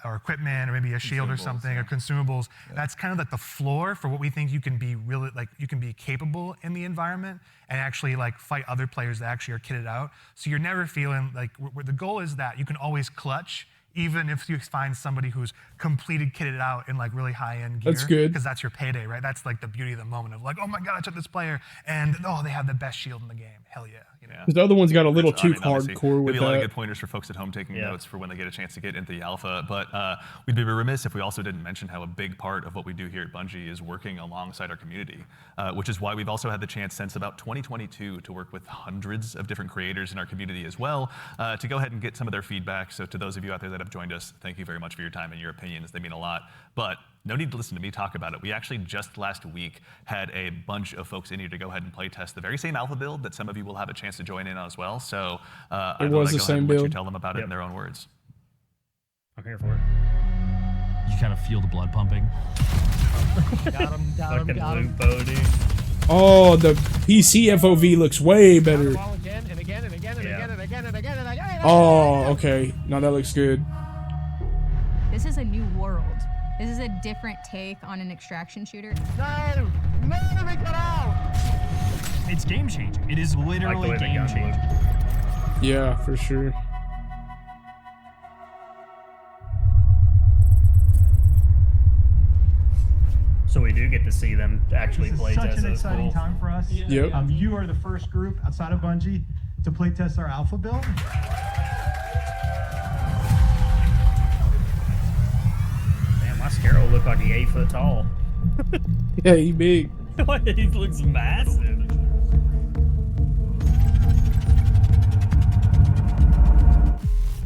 equipment or maybe a shield or something or consumables. Yeah. That's kind of the floor for what we think you can be really you can be capable in the environment and actually fight other players that actually are kitted out. So you're never feeling the goal is that you can always clutch even if you find somebody who's completed kitted out in really high-end gear. That's good. Because that's your payday, right? That's the beauty of the moment of oh my God, I took this player and they have the best shield in the game. Hell yeah. Because the other one's got a little too obviously, hardcore with maybe a lot of that. good pointers for folks at home taking notes for when they get a chance to get into the alpha. But we'd be remiss if we also didn't mention how a big part of what we do here at Bungie is working alongside our community, which is why we've also had the chance since about 2022 to work with hundreds of different creators in our community as well, to go ahead and get some of their feedback. So to those of you out there that have joined us, thank you very much for your time and your opinions. They mean a lot. But no need to listen to me talk about it. We actually just last week had a bunch of folks in here to go ahead and play test the very same alpha build that some of you will have a chance to join in on as well. So It was the same let build. you tell them about it in their own words. here for it. You kind of feel the blood pumping. Got him, Fucking got him. Luke Bodie. Oh, the PC FOV looks way better. Ball again and again and again and Yeah. again and again and again and again. Oh, okay. Now that looks good. This is a new world. This is a different take on an extraction shooter. No! No, they got out! It's game changing. It is I like the literally way the game gun changing. looks. Yeah, for sure. So we do get to see them actually This is play such test. an That's exciting cool. time for us. Yep. You are the first group outside of Bungie to play test our alpha build. Damn, my Scarrow look like he 8 foot tall. Yeah, he big. He looks massive.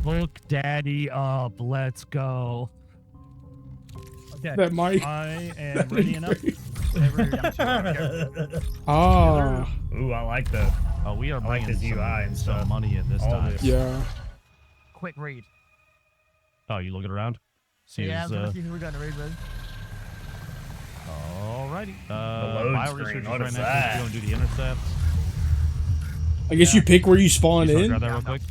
Look daddy up, let's go. Okay. That mic. I am ready enough. Ah, Ooh, I like the. Oh, we are I like bringing his UI and some stuff. money in this All time. this. yeah. Quick read. Oh, you looking around? See Yeah, I'm who's, gonna see who we're gonna read with. Alrighty. load Bioresearchers screen, right what next is to us. that? You want to do the intercepts? I guess you pick where you spawn You just in, wanna grab that real quick?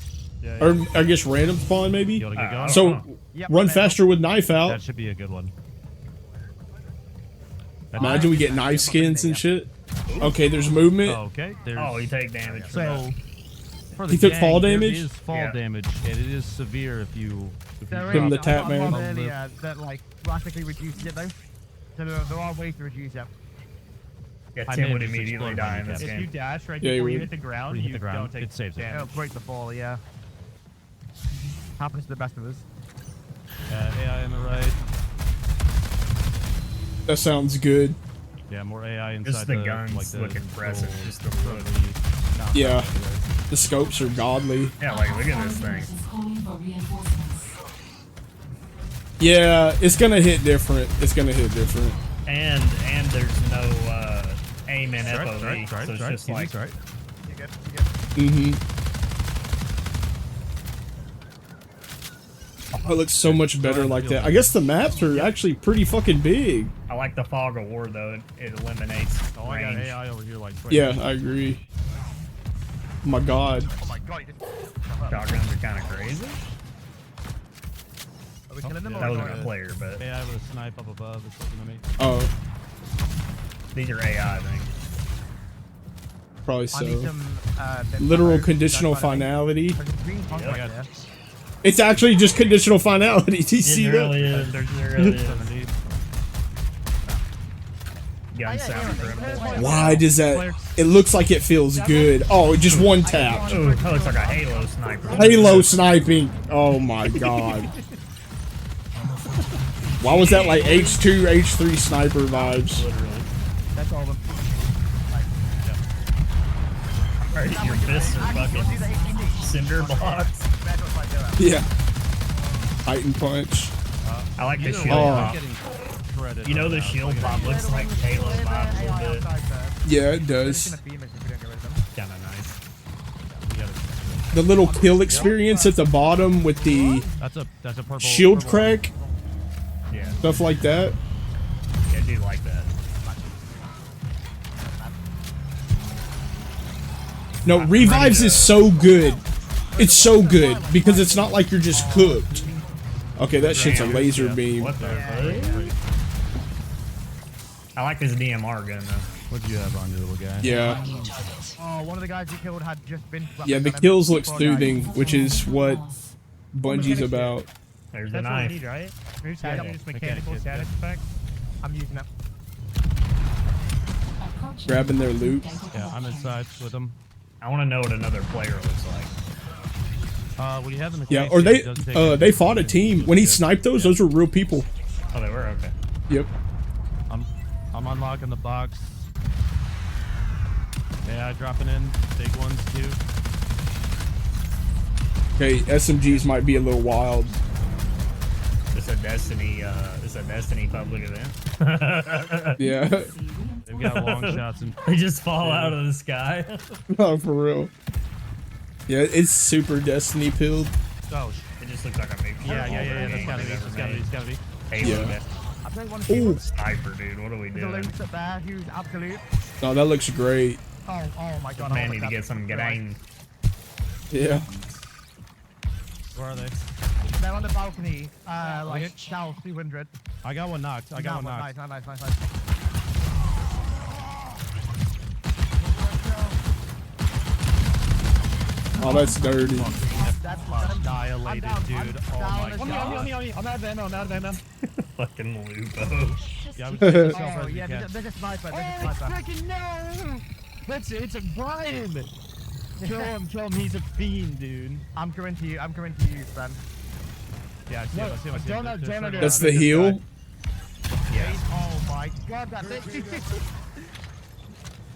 Yeah, or I guess random spawn maybe. You want to get going? So Yep, run man. faster with knife out. That should be a good one. Imagine we get knife skins and shit. Okay, there's movement. Okay. There's, Oh, you take damage. For so that. for the He took gang, fall there damage? is fall Yeah. damage, and it is severe if you. From the tap man. Earlier that like drastically reduces it though. So there are ways to reduce it. Yeah, I Tim may would just immediately explode die my in this kneecap. game. If you dash right Yeah, you before you would. hit the ground, When you hit you the ground, don't take it saves it. It'll break the fall, yeah. Happens to the best of us. AI on the right. That sounds good. Yeah, more AI inside Just the guns like the look impressive. little- Just the look. Yeah, the scopes are godly. Yeah, like look at this thing. Yeah, it's gonna hit different. It's gonna hit different. And there's no aim in FOV, Right, so it's just like right. You good? You good? Mm-hmm. Oh, it looks so much better like that. I guess the maps are actually pretty fucking big. I like the fog of war though. It eliminates Oh, I got range. AI over here like. Yeah, I agree. Oh my god. Oh my god, you just... Shotguns are kind of crazy. Are we killing them That or wasn't not? a player, but AI with a snipe up above is looking at me. Oh, these are AI things. probably I need so. some, Literal ammo. conditional That's what I need. finality. There's a green pump Yeah. right there. It's actually just conditional finality. Do you see It that? really is. There really is. 70. Guns sound incredible. Why does that? It looks like it feels good. Oh, just one tap. Ooh, that looks like a Halo sniper. Halo sniping. Oh my god. Why was that like H2, H3 sniper vibes? Literally. That's all of them. Alright, your fists are fucking cinder blocks. Yeah. Titan punch. I like the Either shield way, Oh. I'm pop. getting shredded You know right the now. shield pop looks like Halo pop a little bit. Yeah, it does. Kinda nice. We gotta- The little kill experience at the bottom with the That's a purple shield purple crack, Yeah, stuff like that. yeah, I do like that. No, revives is so good. It's so good because it's not like you're just cooked. Okay, that shit's a laser beam. What the fuck? I like this DMR gun though. What'd you have on your little guy? Yeah. Oh, one of the guys you killed had just been... Yeah, the kills look soothing, which is what Bungie's about. There's the That's what we knife. need, right? Yeah, Just mechanical static effect. I'm using that. Grabbing their loot. Yeah, I'm inside with them. I want to know what another player looks like. What do you have in the Yeah, case? or It does take they fought a team. When he sniped those were real people. Oh, they were okay. Yep. I'm unlocking the box. AI dropping in. Big ones too. Okay, SMGs might be a little wild. It's a Destiny. It's a Destiny public event. Yeah. They've got long shots and They just fall out of the sky. No, for real. Yeah, it's super Destiny pilled. oh, It just looks like a big. Yeah. That's gotta be. It's gotta be. Halo. Yeah. I don't want to see Ooh. Sniper, dude. What are we the doing? loops up there. Who's absolute? No, that looks great. Oh my god. Man, need to get some game. Yeah. Where are they? They're on the balcony, like south 200. I got one knocked. I got one knocked. Nice. Oh, that's dirty. That's Annihilated, dude. Oh my god. On me. I'm out of ammo. Fucking Lupo. Yeah, we should get yourself Oh as you yeah, can. there's a sniper. Freaking no! It's a Brian! Kill him, he's a fiend, dude. I'm coming to you, Ben. Yeah, I see him. That's the heal. Yeah. Oh my god, that's it.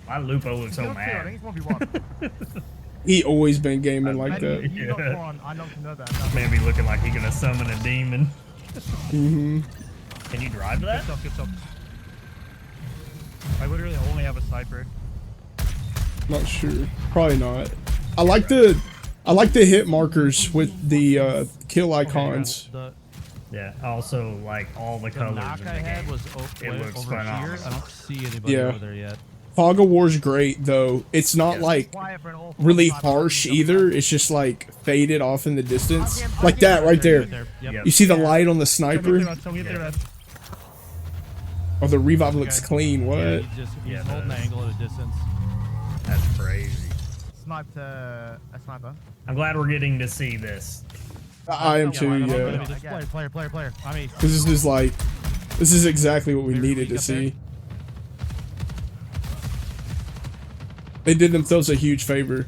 My Lupo looks so I mad. think it's 1v1. He always been gaming like Ben, that. you knocked one, I knocked another. Man be looking like he gonna summon a demon. Mm-hmm. Can you drive that? Good stuff. I literally only have a sniper. Not sure. Probably not. I like the hit markers with the kill icons. Yeah. Also, like all the colors knock in the I had game. was It looks over here. phenomenal. I don't see anybody Yeah. over there yet. Fog of War's great though. It's not like really harsh either. It's just like faded off in the distance, like that right there. Yep. You see the light on the sniper? Yeah. Oh, the revive looks clean. What? Yeah, he's holding the angle at a distance. That's crazy. Sniped a sniper. I'm glad we're getting to see this. I am too. Yeah. Just player. I mean, This is exactly what we needed to see. They did themselves a huge favor.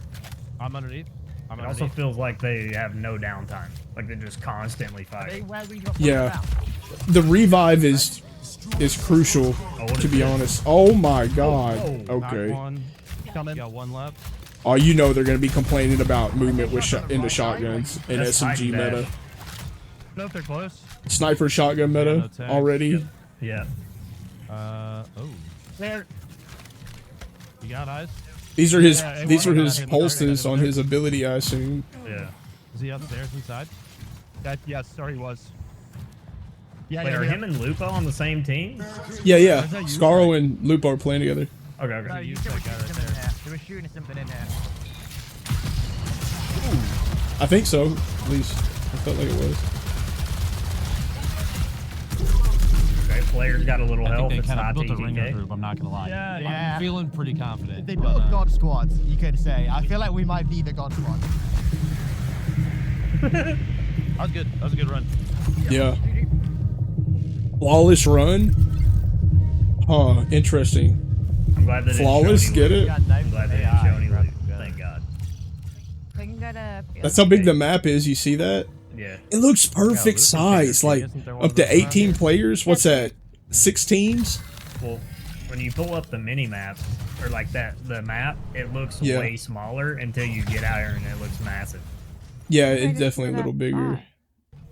I'm underneath. It also feels like they have no downtime. Like they're just constantly fighting. Yeah. The revive is crucial, to be honest. Oh my god. Okay. Got one left. Oh, you know they're gonna be complaining about movement with into shotguns in That's SMG bad. meta. No, if they're close. Sniper shotgun meta already. Yeah. Oh. There. You got eyes? These are his pulses on his ability, I assume. Yeah. Is he upstairs inside? Yes, sorry, he was. Yeah, Wait, are him and Lupo on the same team? Yeah. Scarro and Lupo are playing together. Okay. No, you said we're shooting something in here. They were shooting something in here. I think so. At least I felt like it was. Okay, player's got a little help. They It's kind of not built a ringer TDK. group, I'm not gonna lie. Yeah. I'm feeling pretty confident. They built a god squad, you could say. I feel like we might be the god squad. That was good. That was a good run. Yeah. Flawless run. Huh. Interesting. I'm glad they didn't Flawless. show any Get loot. it? I'm glad they didn't show any loot. Thank God. We can go to. That's how big the map is. You see that? Yeah. It looks perfect size. Like up to 18 players. What's that? 6 teams? Well, when you pull up the mini map, or like the map, it looks Yeah. way smaller until you get out here and it looks massive. Yeah, it's definitely a little bigger.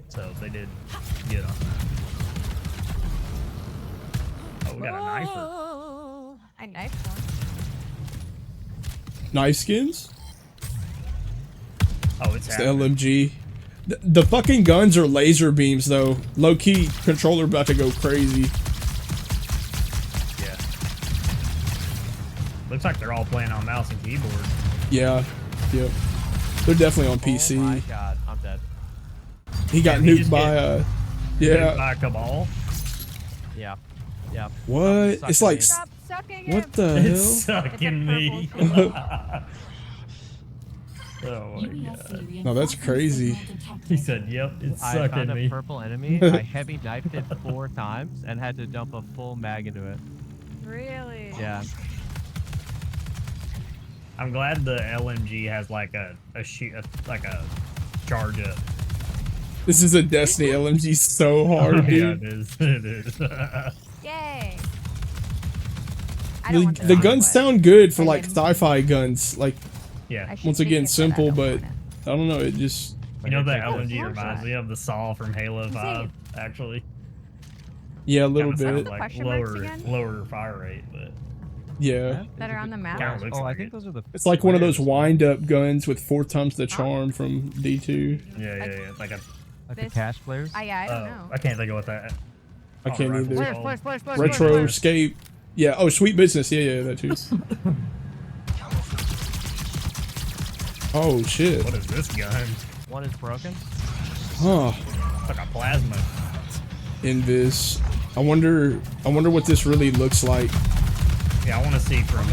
So they did get on that. Oh, we got a knifer. I knifed one. Knife skins? Oh, it's It's the happening. LMG. The fucking guns are laser beams though. Low key, controller about to go crazy. Yeah. Looks like they're all playing on mouse and keyboard. Yeah. Yep. They're definitely on PC. Oh my god, I'm dead. He got he nuked just by Hit yeah. by a Cabal. Yeah. What? It's like Stop sucking what him. the It's hell? sucking me. Oh my god. No, that's crazy. He said, yep, it's I sucking found a me. purple enemy. I heavy knifed it 4 times and had to dump a full mag into it. Really? Yeah. I'm glad the LMG has like a charge up. This is a Destiny LMG so hard, Yeah, dude. it is. It is. Yay. I don't want The this guns one, sound good for I like didn't. sci-fi guns. Like Yeah. I should once take again it, simple, I don't but want it. I don't know. It just You know that Oh, LMG more reminds shot. me of the Saw from Halo 5, actually. yeah, a little Kinda sounds bit. like Question marks lower again? fire rate, but Yeah. That are on the map. kinda looks Oh, I like think it. those are the. It's like one of those wind-up guns with 4 times the charm from D2. Yeah. It's like a Like the cash players? I don't know. I can't think of what that. I can't either. Flash. Retroscape. Yeah. Oh, Sweet Business. Yeah, that too. Oh shit. What is this gun? One is broken. Huh. It's like a plasma. Invis. I wonder what this really looks like. Yeah, I want to see from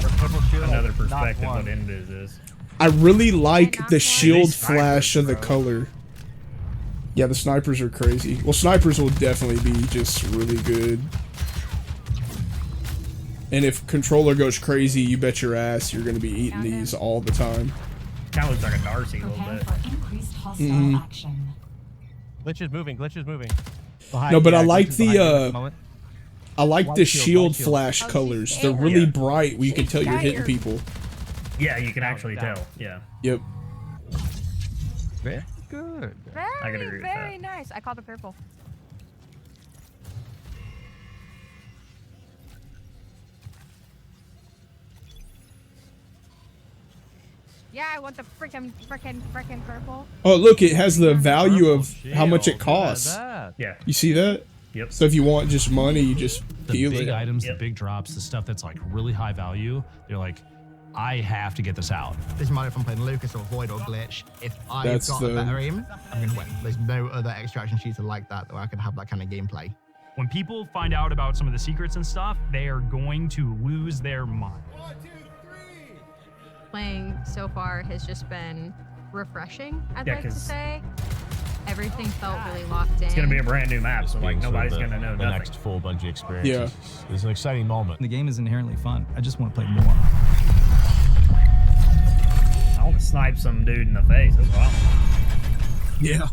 another perspective what Invis is. I really like the shield flash of the color. Yeah, the snipers are crazy. Well, snipers will definitely be just really good. And if controller goes crazy, you bet your ass you're going to be eating these all the time. Kind of looks like a Darcy a little bit. Glitch is moving. No, but I like the shield flash colors. They're really bright where you can tell you're hitting people. Yeah, you can actually tell. Yeah. Yep. Very good. I can agree with that. Very nice. I called it purple. Yeah, I want the frickin' purple. Oh, look, it has the value of how much it costs. Yeah. You see that? Yep. So if you want just money, you just The peel big it. items, the big drops, the stuff that's like really high value, you're like, I have to get this out. Doesn't matter if I'm playing Lucas or Void or Glitch. If I've got a better aim, I'm going to win. There's no other extraction shooter like that where I can have that kind of gameplay. When people find out about some of the secrets and stuff, they are going to lose their mind. Playing so far has just been refreshing, I'd Yeah, like to 'cause say. Everything felt really locked in. It's gonna be a brand new map, so like nobody's gonna know the nothing. next full Bungie experience. Yeah. It's an exciting moment. The game is inherently fun. I just want to play more. I want to snipe some dude in the face. That's wild. Yeah.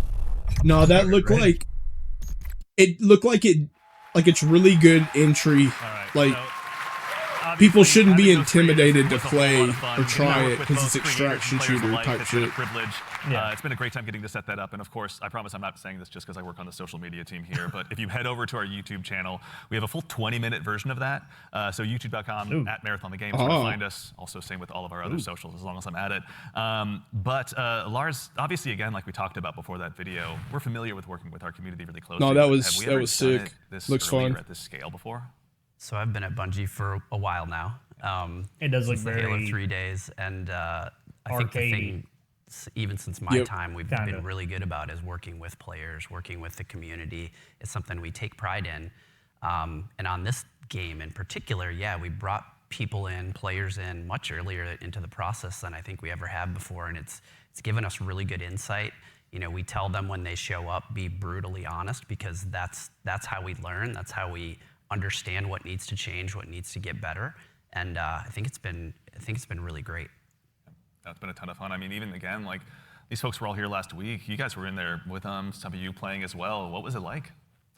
No, that looked like it looked like it's really good entry. Like people shouldn't be intimidated to play or try it because it's extraction shooter type shit. It's been a great time getting to set that up, and of course, I promise I'm not saying this just because I work on the social media team here, but if you head over to our YouTube channel, we have a full 20-minute version of that. So youtube.com @MarathonTheGame is where to find us. Also, same with all of our other socials, as long as I'm at it. But Lars, obviously, again, like we talked about before that video, we're familiar with working with our community really closely. No, that Have was we ever sick. done it this Looks earlier fun. at this scale before? So I've been at Bungie for a while now. It does look since the Halo very 3 days, and I think the arcadey. thing, even since my Yep. time, we've been really good about is working with players, working with the community. It's something we take pride in. And on this game in particular, yeah, we brought people in, players in much earlier into the process than I think we ever have before, and it's given us really good insight. You know, we tell them when they show up, be brutally honest, because that's how we learn. That's how we understand what needs to change, what needs to get better. And I think it's been really great. That's been a ton of fun. I mean, even again, like these folks were all here last week. You guys were in there with them. Some of you playing as well. What was it like?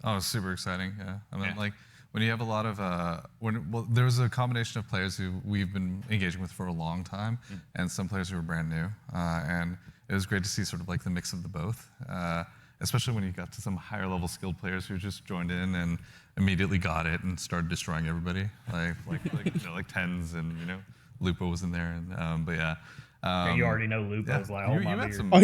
Oh, it's super exciting. Yeah, I mean, like when you have a lot of there was a combination of players who we've been engaging with for a long time, and some players who were brand new, and it was great to see sort of like the mix of the both. Especially when you got to some higher level skilled players who just joined in and immediately got it and started destroying everybody, like Tens and Lupo was in there, and but yeah. You already know Lupo's like, oh my dear. Oh,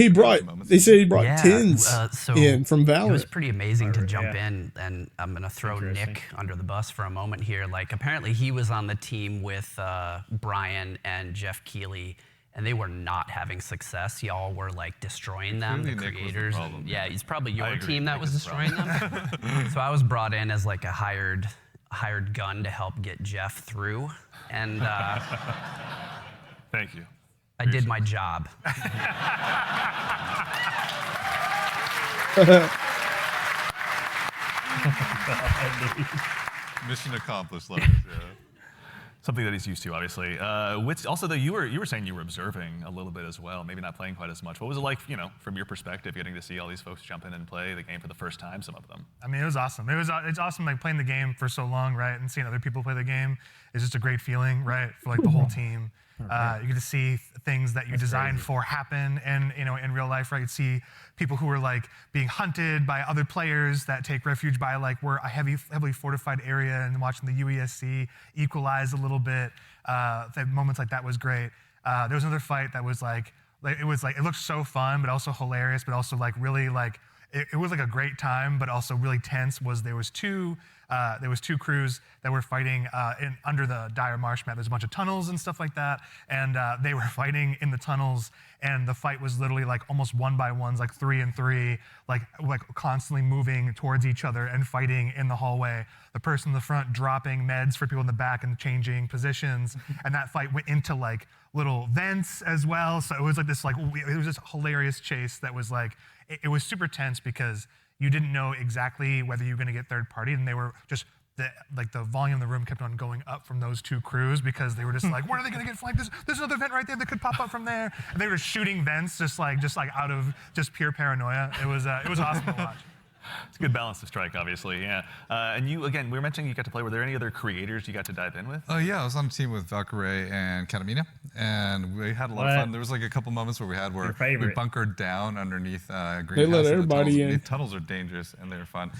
they said he brought tins in from Valorant. It was pretty amazing to jump in, and I'm gonna throw Nick under the bus for a moment here. Like apparently he was on the team with Brian and Jeff Keighley, and they were not having success. Y'all were like destroying them, the creators. Yeah, it's probably your team that was destroying them. So I was brought in as like a hired gun to help get Jeff through, and thank you. I did my job. Mission accomplished, Lars. Yeah. Something that he's used to, obviously. Also, though, you were saying you were observing a little bit as well, maybe not playing quite as much. What was it like, from your perspective, getting to see all these folks jump in and play the game for the first time? Some of them. I mean, it was awesome. It's awesome, like playing the game for so long, right, and seeing other people play the game is just a great feeling, right, for like the whole team. You get to see things that you designed for happen, and in real life, right? You see people who are like being hunted by other players that take refuge by like we're a heavily fortified area, and watching the UESC equalize a little bit. Moments like that was great. There was another fight that was like it looked so fun, but also hilarious, but also like really like it was like a great time, but also really tense. There was two crews that were fighting under the dire marsh map. There's a bunch of tunnels and stuff like that, and they were fighting in the tunnels. And the fight was literally like almost 1 by 1s, like 3 and 3, like constantly moving towards each other and fighting in the hallway. The person in the front dropping meds for people in the back and changing positions. And that fight went into like little vents as well. So it was like this it was this hilarious chase that was like, it was super tense because you didn't know exactly whether you were going to get third party, and they were just the volume of the room kept on going up from those two crews because they were just like, when are they going to get flanked? There's another vent right there that could pop up from there. And they were shooting vents just like out of just pure paranoia. It was awesome to watch. It's a good balance to strike, obviously, yeah. And you, again, we were mentioning you got to play. Were there any other creators you got to dive in with? Oh, yeah. I was on a team with Valkyrie and Katamina, and we had a lot of fun. There was like a couple moments where we bunkered down underneath greenhouse. They let everybody in. The tunnels are dangerous, and they were fun.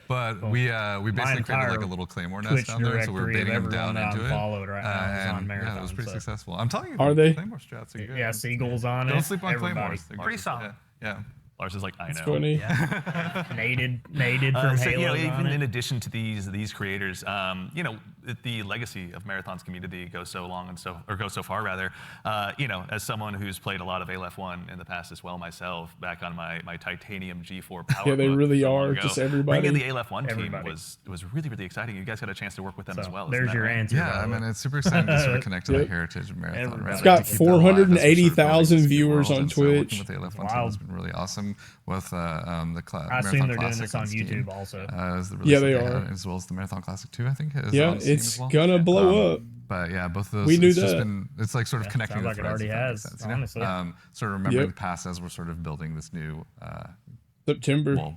But we basically created like a little claymore nest down there, so we were baiting them down into it. And yeah, it was pretty successful. I'm telling you, claymore strats are good. Yeah, seagulls on it. Don't sleep on claymores. Pretty solid. Yeah. Lars is like, I know. Funny. Yeah. Nated from so, Halo. Even in addition to these creators, the legacy of Marathon's community goes so long and goes so far rather. As someone who's played a lot of Aleph 1 in the past as well myself, back on my titanium G4 power. Yeah, they really are. Just everybody. Bringing the Aleph 1 team was really, really exciting. You guys got a chance to work with them as well. There's your answer. Yeah, I mean, it's super exciting to sort of connect to the heritage of Marathon. Right? It's got 480,000 viewers on Twitch. Working with the Aleph 1 team has been really awesome. With the I assume they're doing this on YouTube also. Yeah, they are. As well as the Marathon Classic 2, I think. Yeah, it's gonna blow up. But yeah, both of those. We knew that. It's like sort of connecting. Sounds like it already has. Sense, honestly, sort of remembering the past as we're sort of building this new September. Well,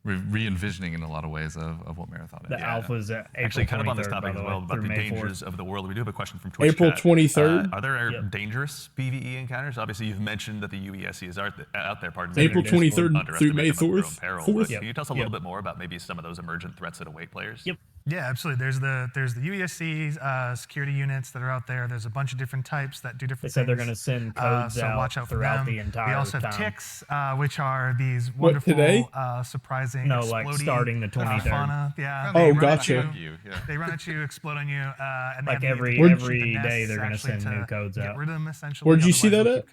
re-envisioning in a lot of ways of what Marathon is. The alpha's actually kind of on this topic as well about the dangers of the world. We do have a question from Twitch. April chat. 23rd. Are there dangerous PvE encounters? Obviously, you've mentioned that the UESC is out there. Pardon April 23rd through May 4th. Can you tell us a little bit more about maybe some of those emergent threats that await players? Yep. Yeah, absolutely. There's the UESC security units that are out there. There's a bunch of different types that do different things. They said they're going to send codes so watch out throughout for them. the entire We also have time. ticks, which are these wonderful, surprising, no, like starting the 23rd. fauna. Yeah. Oh, gotcha. They run at you, explode on you, and like they every day they're going to send new codes out. Get rid of them essentially. Where'd you see that at?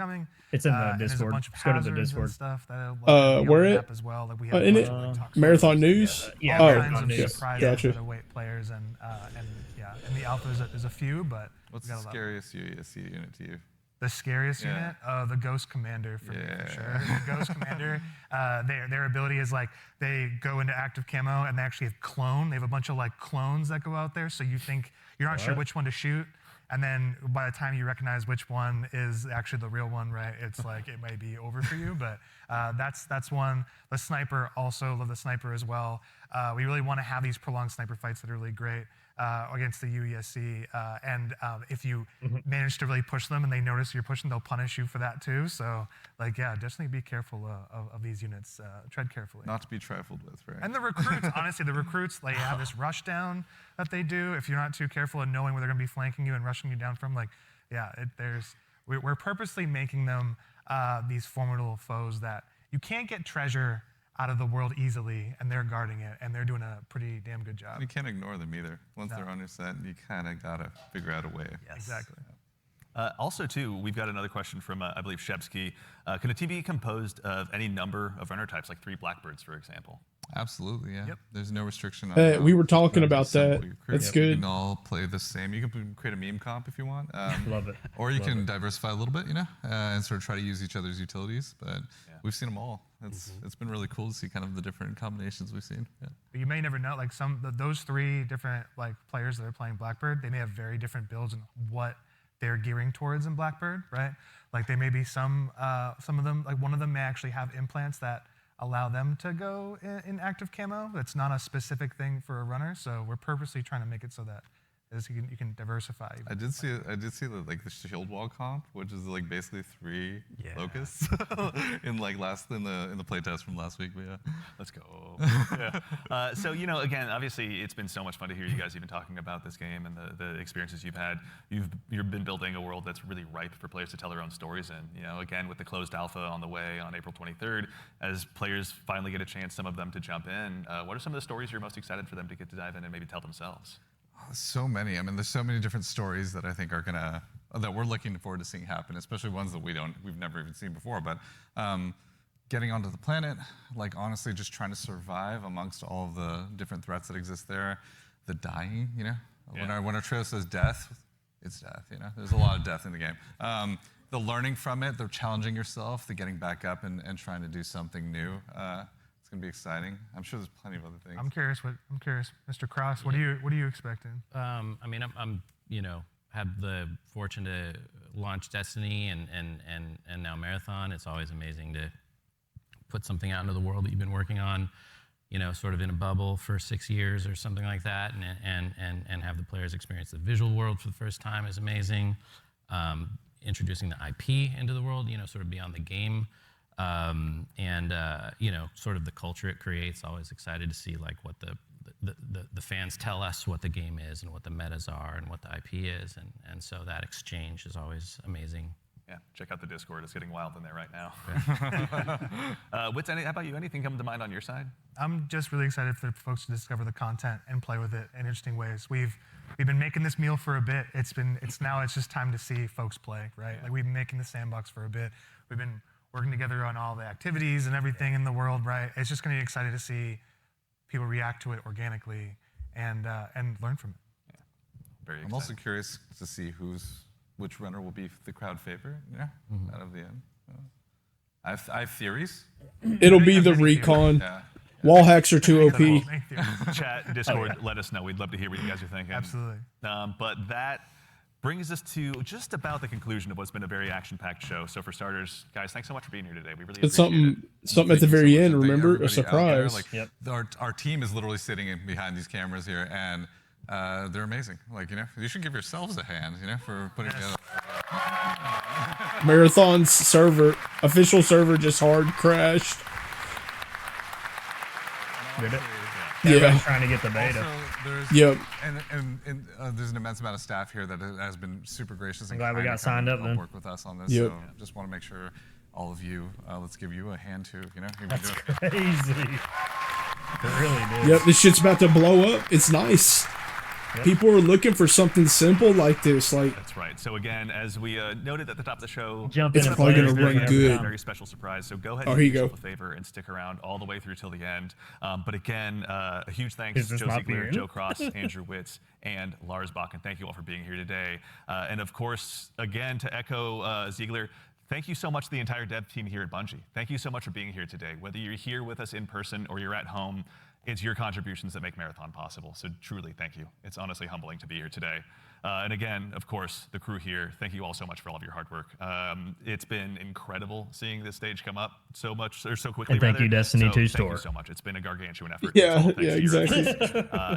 It's in the Discord. There's a bunch of Just go to the hazards and Discord. stuff where it? as well. Like we In it? Marathon News? Yeah, oh, kinds of yeah. surprises Gotcha. that await players, and the alpha is a few, but what's we the got a lot. scariest UESC unit to you? The scariest unit? The Ghost Commander for me, for sure. The Ghost Commander, their ability is like they go into active camo and they actually have clone. They have a bunch of like clones that go out there, so you think you're not sure which one to shoot. And then by the time you recognize which one is actually the real one, right, it's like it may be over for you. But that's one. The sniper, also love the sniper as well. We really want to have these prolonged sniper fights that are really great against the UESC. And if you manage to really push them and they notice you're pushing, they'll punish you for that too. So like, yeah, definitely be careful of these units. Tread carefully. Not to be trifled with, right? And the recruits, honestly, they have this rush down that they do. If you're not too careful in knowing where they're going to be flanking you and rushing you down from, like, yeah, we're purposely making them these formidable foes that you can't get treasure out of the world easily, and they're guarding it, and they're doing a pretty damn good job. And you can't ignore them either. Once they're on your set, you kind of got to figure out a way. Yes. Exactly. Also, too, we've got another question from, I believe, Shebsky. Can a team be composed of any number of runner types, like 3 Blackbirds, for example? Absolutely, yeah. Yep. There's no restriction on we were talking about that. That's good. You can all play the same. You can create a meme comp if you want. Love it. Or you can diversify a little bit, and sort of try to use each other's utilities. But we've seen them all. It's been really cool to see kind of the different combinations we've seen. Yeah. But you may never know, like those 3 different like players that are playing Blackbird, they may have very different builds and what they're gearing towards in Blackbird, right? Like they may be some of them, like one of them may actually have implants that allow them to go in active camo. That's not a specific thing for a runner, so we're purposely trying to make it so that You can diversify. I did see the shield wall comp, which is like basically 3 locusts in the playtest from last week. But yeah, let's go. Yeah. So again, obviously it's been so much fun to hear you guys even talking about this game and the experiences you've had. You've been building a world that's really ripe for players to tell their own stories in. Again, with the closed alpha on the way on April 23rd, as players finally get a chance, some of them to jump in. What are some of the stories you're most excited for them to get to dive in and maybe tell themselves? So many. I mean, there's so many different stories that I think that we're looking forward to seeing happen, especially ones that we've never even seen before. But getting onto the planet, like honestly, just trying to survive amongst all of the different threats that exist there. The dying, when our trail says death, it's death. There's a lot of death in the game. The learning from it, the challenging yourself, the getting back up and trying to do something new. It's gonna be exciting. I'm sure there's plenty of other things. I'm curious, Mr. Cross. What are you expecting? I mean, I'm had the fortune to launch Destiny and now Marathon. It's always amazing to put something out into the world that you've been working on, sort of in a bubble for 6 years or something like that, and have the players experience the visual world for the first time is amazing. Introducing the IP into the world, sort of beyond the game. Sort of the culture it creates. Always excited to see like what the fans tell us what the game is and what the metas are and what the IP is, and so that exchange is always amazing. Yeah, check out the Discord. It's getting wild in there right now. Wits, how about you? Anything come to mind on your side? I'm just really excited for folks to discover the content and play with it in interesting ways. We've been making this meal for a bit. It's just time to see folks play, right? Like we've been making the sandbox for a bit. We've been working together on all the activities and everything in the world, right? It's just going to be exciting to see people react to it organically and learn from it. Yeah. Very exciting. I'm also curious to see which runner will be the crowd favorite, out of the end. I have theories. It'll be the recon. Yeah. Wall hacks are too OP. Chat, Discord, let us know. We'd love to hear what you guys are thinking. Absolutely. But that brings us to just about the conclusion of what's been a very action-packed show. So for starters, guys, thanks so much for being here today. We really appreciate it. Something at the very end, remember? A surprise. Our team is literally sitting behind these cameras here, and they're amazing. Like, you should give yourselves a hand, for putting together. Marathon's official server just hard crashed. Did it? Yeah. Trying to get the beta. And there's an immense amount of staff here that has been super gracious. I'm glad we got signed up. Work with us on this. Yep. So just want to make sure all of you, let's give you a hand too. That's crazy. It really did. Yep, this shit's about to blow up. It's nice. Yep. People are looking for something simple like this. That's right. So again, as we noted at the top of the show, it's probably going to run good. Very special surprise. So go ahead and do you yourself a favor and stick around all the way through till the end. But again, a huge thanks to Joe Ziegler, Joe Cross, Andrew Witz, and Lars Bakken. Thank you all for being here today. And of course, again, to echo Ziegler, thank you so much to the entire dev team here at Bungie. Thank you so much for being here today. Whether you're here with us in person or you're at home, it's your contributions that make Marathon possible. So truly, thank you. It's honestly humbling to be here today. And again, of course, the crew here, thank you all so much for all of your hard work. It's been incredible seeing this stage come up so quickly. And thank you, Destiny 2 Store. Thank you so much. It's been a gargantuan effort. Yeah, exactly.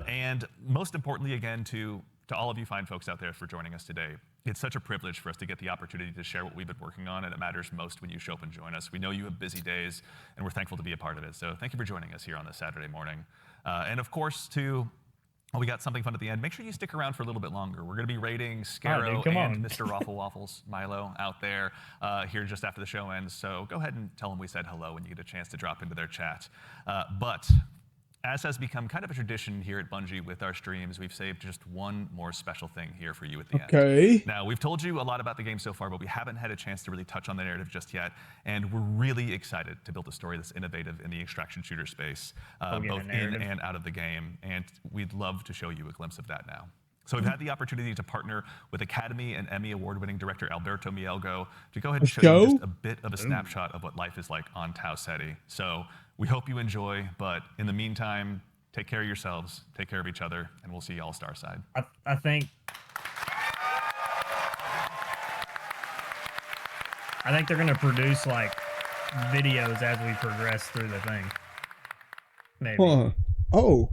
And most importantly, again, to all of you fine folks out there for joining us today. It's such a privilege for us to get the opportunity to share what we've been working on, and it matters most when you show up and join us. We know you have busy days, and we're thankful to be a part of it. So thank you for joining us here on this Saturday morning. And of course, we got something fun at the end. Make sure you stick around for a little bit longer. We're going to be rating Scarrow and Mr. Raffle Waffles, Milo, out there here just after the show ends. So go ahead and tell them we said hello when you get a chance to drop into their chat. But as has become kind of a tradition here at Bungie with our streams, we've saved just one more special thing here for you at the end. Now, we've told you a lot about the game so far, but we haven't had a chance to really touch on the narrative just yet, and we're really excited to build a story that's innovative in the extraction shooter space, both in and out of the game, and we'd love to show you a glimpse of that now. So we've had the opportunity to partner with Academy and Emmy Award-winning director Alberto Mielgo to go ahead and show you just a bit of a snapshot of what life is like on Tau Ceti. So we hope you enjoy, but in the meantime, take care of yourselves, take care of each other, and we'll see you all Starside. I think they're going to produce like videos as we progress through the thing. Maybe. Oh.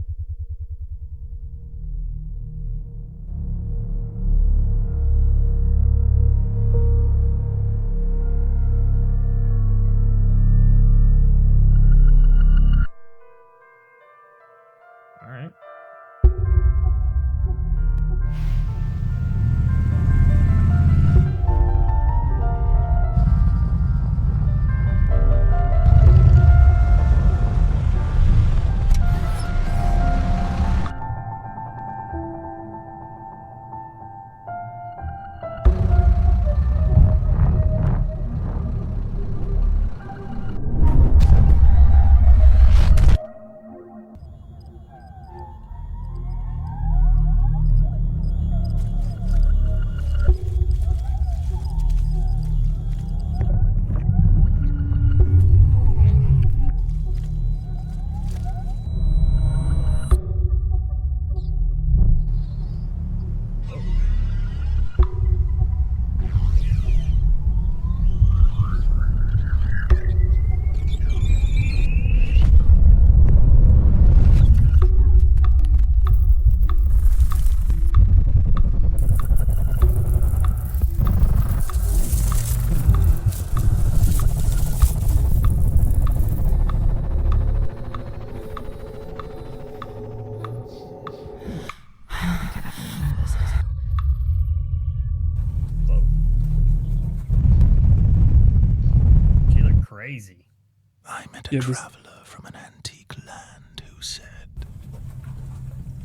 traveler from an antique land who said,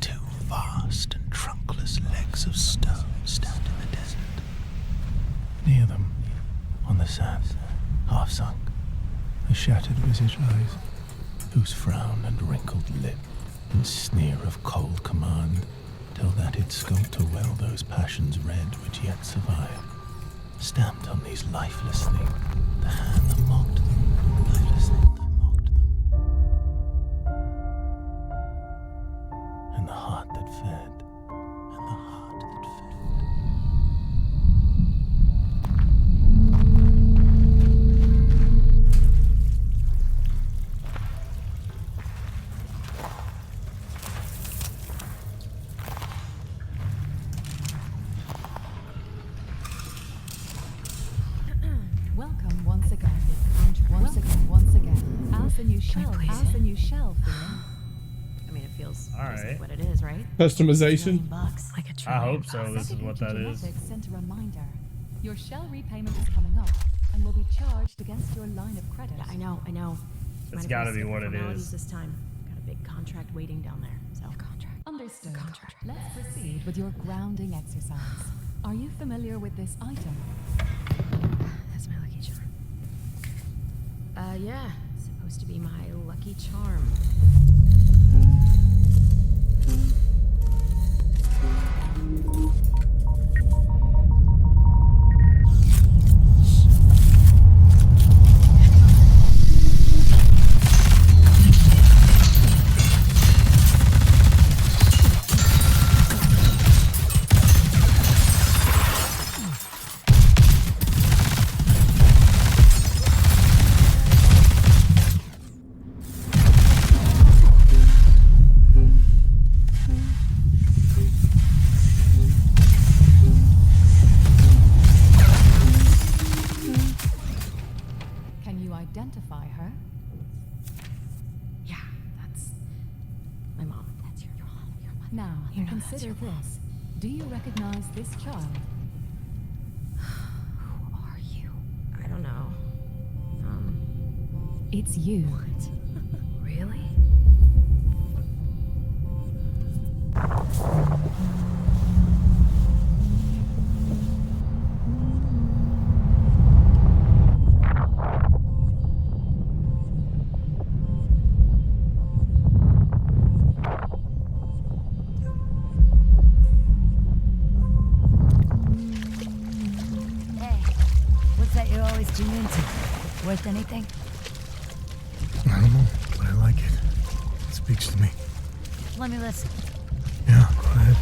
"Two vast and trunkless legs of stone stand in the desert. Near them, on the sand, half sunk, a shattered visage lies, whose frown and wrinkled lip and sneer of cold command tell that it sculptor well those passions red which yet survive. Stamped on these lifeless things, the hand that mocked them, lifeless thing that mocked them, and the heart that fed, and the heart that fed. Welcome once again. Once again. As the new shelf. As the new shelf. I mean, it feels just like what it is, right? Customization. Like a I hope so. This is what that is. Sent a reminder. Your shell repayment is coming up and will be charged against your line of credit. Yeah, I know. It's got to be what it is. This time, got a big contract waiting down there. So contract. Understood. Let's proceed with your grounding exercise. Are you familiar with this item? That's my lucky charm. Yeah. It's supposed to be my lucky charm. Can you identify her? Yeah, that's my mom. That's your mom. Now, consider this. Do you recognize this child? Who are you? I don't know. It's you. What? Really? Hey, what's that you always tune into? Worth anything? I don't know, but I like it. It speaks to me. Let me listen. Yeah, go ahead.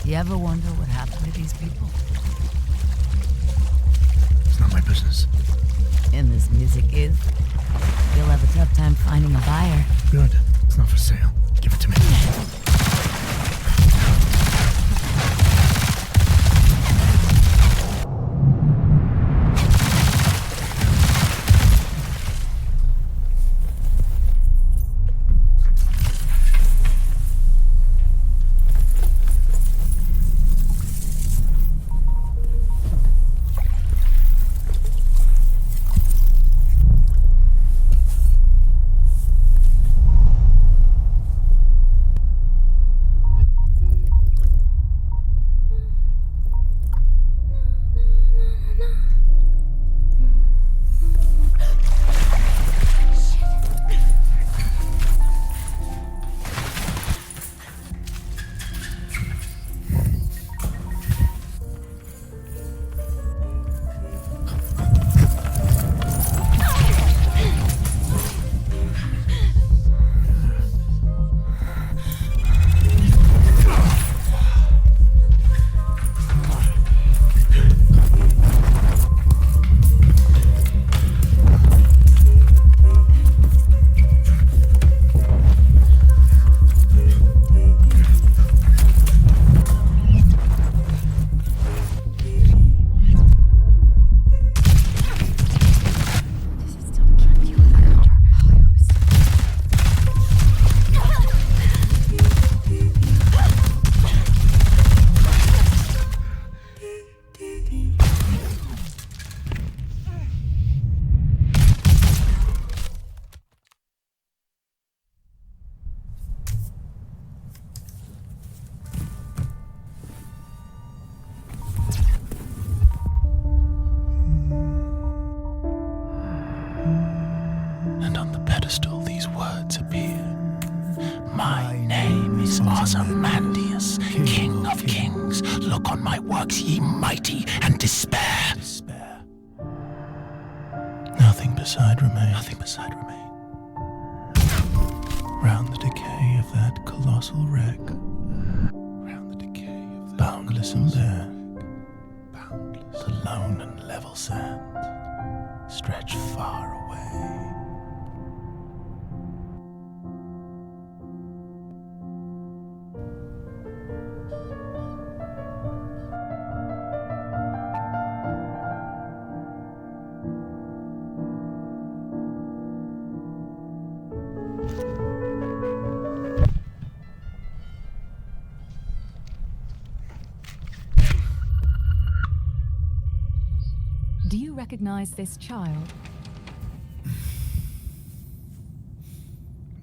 You ever wonder what happened to these people? It's not my business. And this music is. You'll have a tough time finding a buyer. Good. It's not for sale. Give it to me. Ozymandias, King of Kings, look on my works, ye mighty, and despair. Nothing beside remain. Round the decay of that colossal wreck. Boundless and bare. The lone and level sand stretch far away. Do you recognize this child?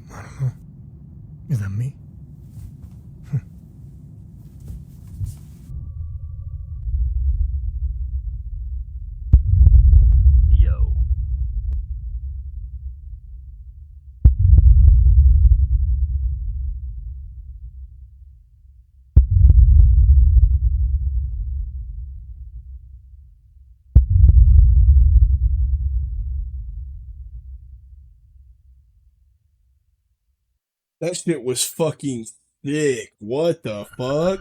I don't know. Is that me? Yo. That shit was fucking sick. What the fuck?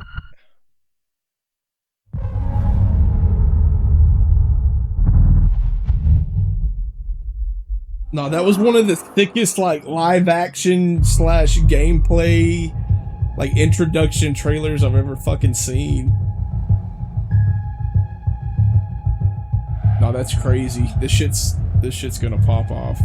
No, that was one of the thickest like live action / gameplay like introduction trailers I've ever fucking seen. No, that's crazy. This shit's gonna pop off.